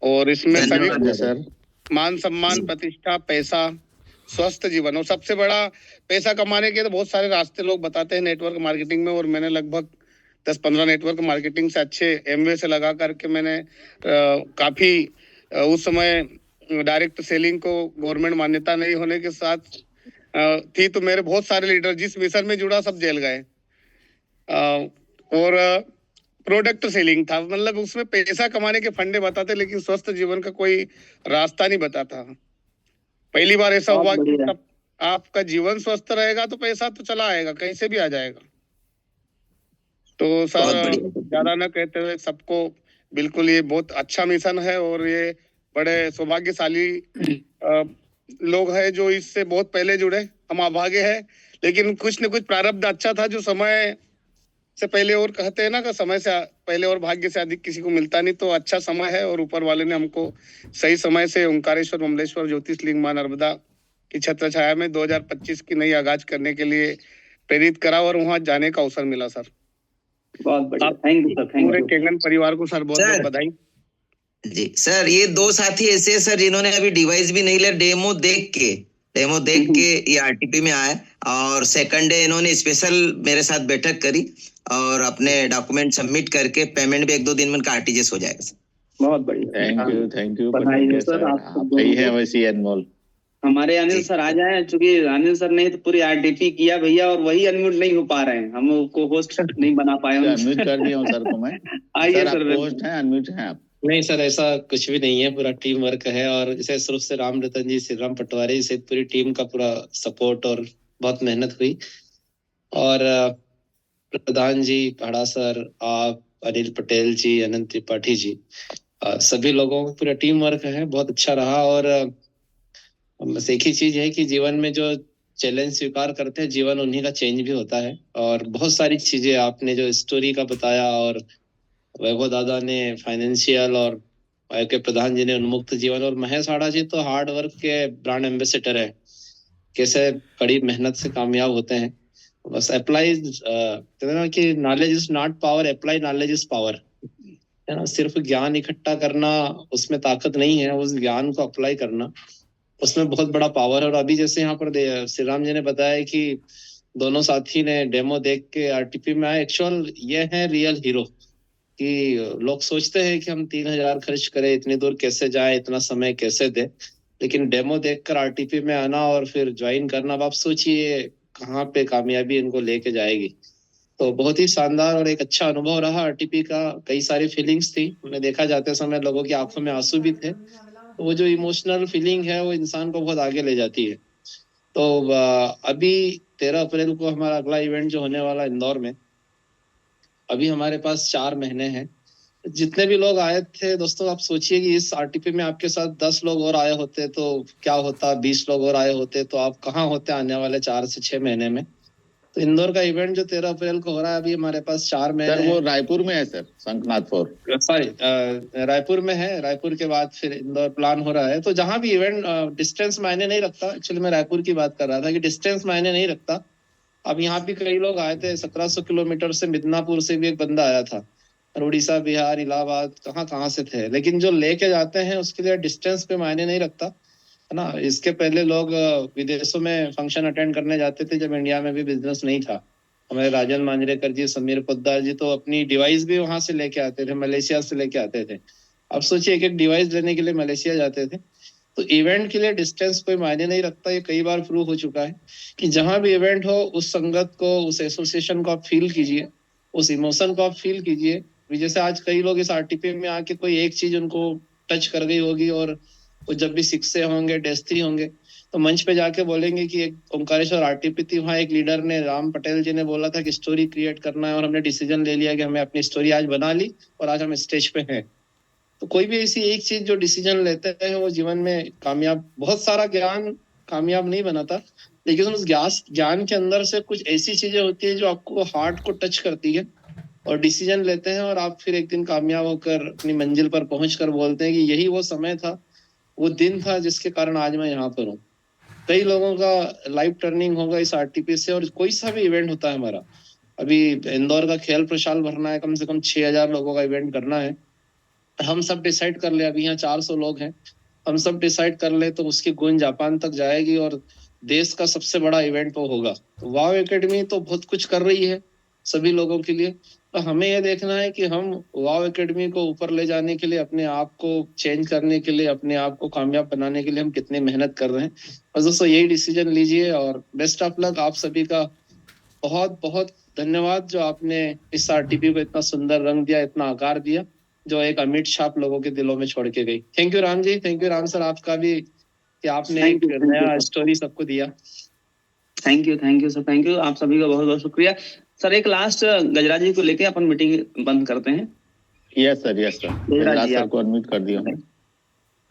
और इसमें सभी सर मान सम्मान, प्रतिष्ठा, पैसा स्वस्थ जीवन। और सबसे बड़ा पैसा कमाने के तो बहुत सारे रास्ते लोग बताते हैं नेटवर्क मार्केटिंग में, और मैंने लगभग 10-15 नेटवर्क मार्केटिंग से अच्छे एमवे से लगा करके मैंने काफी उस समय डायरेक्ट सेलिंग को गवर्नमेंट मान्यता नहीं होने के साथ थी, तो मेरे बहुत सारे लीडर जिस मिशन में जुड़ा सब जेल गए। और प्रोडक्ट सेलिंग था, मतलब उसमें पैसा कमाने के फंडे बताते लेकिन स्वस्थ जीवन का कोई रास्ता नहीं बताता। पहली बार ऐसा हुआ कि आपका जीवन स्वस्थ रहेगा तो पैसा तो चला आएगा, कहीं से भी आ जाएगा। तो सर ज्यादा न कहते हुए सबको बिल्कुल ये बहुत अच्छा मिशन है, और ये बड़े सौभाग्यशाली लोग हैं जो इससे बहुत पहले जुड़े। हम अभागे हैं, लेकिन कुछ न कुछ प्रारब्ध अच्छा था जो समय से पहले, और कहते हैं ना कि समय से पहले और भाग्य से अधिक किसी को मिलता नहीं, तो अच्छा समय है और ऊपर वाले ने हमको सही समय से ओंकारेश्वर ममलेश्वर ज्योतिषलिंग मां नर्मदा की छत्र छाया में 2025 की नई आगाज करने के लिए प्रेरित करा और वहां जाने का अवसर मिला। सर बहुत बढ़िया, थैंक यू सर, पूरे केंगन परिवार को सर बहुत बहुत बधाई। जी सर, ये 2 साथी ऐसे हैं सर जिन्होंने अभी डिवाइस भी नहीं लिया, डेमो देख के ये आरटीपी में आए, और सेकंड डे इन्होंने स्पेशल मेरे साथ बैठक करी और अपने डॉक्यूमेंट सबमिट करके पेमेंट भी 1-2 दिन में उनका आरटीजीएस हो जाएगा सर। बहुत बढ़िया, थैंक यू बधाई हो सर आपको। सही है वैसी अनमोल। हमारे अनिल सर आ जाए, चूंकि अनिल सर ने तो पूरी आरटीपी किया भैया, और वही अनम्यूट नहीं हो पा रहे हैं, हम को होस्ट नहीं बना पाए। अनम्यूट कर दिया हूं सर को मैं। आइए सर, होस्ट हैं, अनम्यूट हैं आप। नहीं सर, ऐसा कुछ भी नहीं है, पूरा टीम वर्क है, और विशेष रूप से राम रतन जी, श्री राम पटवारी से पूरी टीम का पूरा सपोर्ट और बहुत मेहनत हुई। और प्रधान जी, पहाड़ा सर, आप, अनिल पटेल जी, अनंत त्रिपाठी जी, सभी लोगों का पूरा टीम वर्क है, बहुत अच्छा रहा। और बस एक ही चीज है कि जीवन में जो चैलेंज स्वीकार करते हैं, जीवन उन्हीं का चेंज भी होता है। और बहुत सारी चीजें आपने जो स्टोरी का बताया, और वैभव दादा ने फाइनेंशियल, और के प्रधान जी ने उन्मुक्त जीवन, और महेश आड़ा जी तो हार्ड वर्क के ब्रांड एम्बेसडर है, कैसे कड़ी मेहनत से कामयाब होते हैं। बस अप्लाई, कहते हैं ना कि knowledge is not power, apply knowledge is power, है ना। सिर्फ ज्ञान इकट्ठा करना उसमें ताकत नहीं है, उस ज्ञान को अप्लाई करना उसमें बहुत बड़ा पावर है। और अभी जैसे यहाँ पर श्री राम जी ने बताया कि दोनों साथी ने डेमो देख के आरटीपी में आए, एक्चुअल ये है रियल हीरो। कि लोग सोचते हैं कि हम 3000 खर्च करें, इतनी दूर कैसे जाए, इतना समय कैसे दे, लेकिन डेमो देखकर आरटीपी में आना और फिर ज्वाइन करना, अब आप सोचिए कहाँ पे कामयाबी इनको लेके जाएगी। तो बहुत ही शानदार और एक अच्छा अनुभव रहा आरटीपी का। कई सारी फीलिंग्स थी, हमने देखा जाते समय लोगों की आंखों में आंसू भी थे। तो वो जो इमोशनल फीलिंग है वो इंसान को बहुत आगे ले जाती है। तो अभी 13 अप्रैल को हमारा अगला इवेंट जो होने वाला इंदौर में, अभी हमारे पास 4 महीने हैं। जितने भी लोग आए थे दोस्तों, आप सोचिए कि इस आरटीपी में आपके साथ 10 लोग और आए होते तो क्या होता, 20 लोग और आए होते तो आप कहाँ होते आने वाले 4 से 6 महीने में। तो इंदौर का इवेंट जो 13 अप्रैल को हो रहा है, अभी हमारे पास 4 महीने सर वो रायपुर में है सर, शंखनाथपुर, सॉरी रायपुर में है। रायपुर के बाद फिर इंदौर प्लान हो रहा है। तो जहां भी इवेंट, डिस्टेंस मायने नहीं रखता। एक्चुअली मैं रायपुर की बात कर रहा था कि डिस्टेंस मायने नहीं रखता। अब यहाँ भी कई लोग आए थे, 1700 किलोमीटर से, मिदनापुर से भी एक बंदा आया था, और उड़ीसा, बिहार, इलाहाबाद, कहाँ से थे। लेकिन जो लेके जाते हैं उसके लिए डिस्टेंस पे मायने नहीं रखता, है ना। इसके पहले लोग विदेशों में फंक्शन अटेंड करने जाते थे जब इंडिया में भी बिजनेस नहीं था। हमारे राजन मांजरेकर जी, समीर पोद्दार जी तो अपनी डिवाइस भी वहां से लेके आते थे, मलेशिया से लेके आते थे। अब सोचिए एक डिवाइस लेने के लिए मलेशिया जाते थे। तो इवेंट के लिए डिस्टेंस कोई मायने नहीं रखता। ये कई बार प्रूव हो चुका है कि जहां भी इवेंट हो, उस संगत को, उस एसोसिएशन को आप फील कीजिए, उस इमोशन को आप फील कीजिए। जैसे आज कई लोग इस आरटीपी में आके कोई एक चीज उनको टच कर गई होगी, और वो जब भी 6 होंगे, डेस्टी होंगे, तो मंच पे जाके बोलेंगे कि एक ओंकारेश्वर आरटीपी थी, वहाँ एक लीडर ने, राम पटेल जी ने बोला था कि स्टोरी क्रिएट करना है, और हमने डिसीजन ले लिया कि हमें अपनी स्टोरी आज बना ली और आज हम स्टेज पे हैं। तो कोई भी ऐसी एक चीज जो डिसीजन लेते हैं वो जीवन में कामयाब, बहुत सारा ज्ञान कामयाब नहीं बनाता, लेकिन उस ज्ञान के अंदर से कुछ ऐसी चीजें होती है जो आपको हार्ट को टच करती है, और डिसीजन लेते हैं, और आप फिर एक दिन कामयाब होकर अपनी मंजिल पर पहुंचकर बोलते हैं कि यही वो समय था, वो दिन था जिसके कारण आज मैं यहाँ पर हूँ। कई लोगों का लाइफ टर्निंग होगा इस आरटीपी से। और कोई सा भी इवेंट होता है हमारा, अभी इंदौर का खेल प्रशाल भरना है, कम से कम 6000 लोगों का इवेंट करना है। हम सब डिसाइड कर ले, अभी यहाँ 400 लोग हैं, हम सब डिसाइड कर ले तो उसकी गूंज जापान तक जाएगी और देश का सबसे बड़ा इवेंट वो होगा। तो वाव एकेडमी तो बहुत कुछ कर रही है सभी लोगों के लिए, तो हमें ये देखना है कि हम वाव एकेडमी को ऊपर ले जाने के लिए, अपने आप को चेंज करने के लिए, अपने आप को कामयाब बनाने के लिए हम कितनी मेहनत कर रहे हैं। और दोस्तों यही डिसीजन लीजिए और बेस्ट ऑफ लक। आप सभी का बहुत बहुत धन्यवाद जो आपने इस आरटीपी को इतना सुंदर रंग दिया, इतना आकार दिया, जो एक अमिट छाप लोगों के दिलों में छोड़ के गई। Thank you Ram ji, thank you Ram sir, आपका भी कि आपने एक नया स्टोरी सबको दिया। Thank you sir, thank you, आप सभी का बहुत बहुत शुक्रिया। सर एक लास्ट गजराज जी को लेके अपन मीटिंग बंद करते हैं। यस सर, गजराज सर को अनम्यूट कर दिया।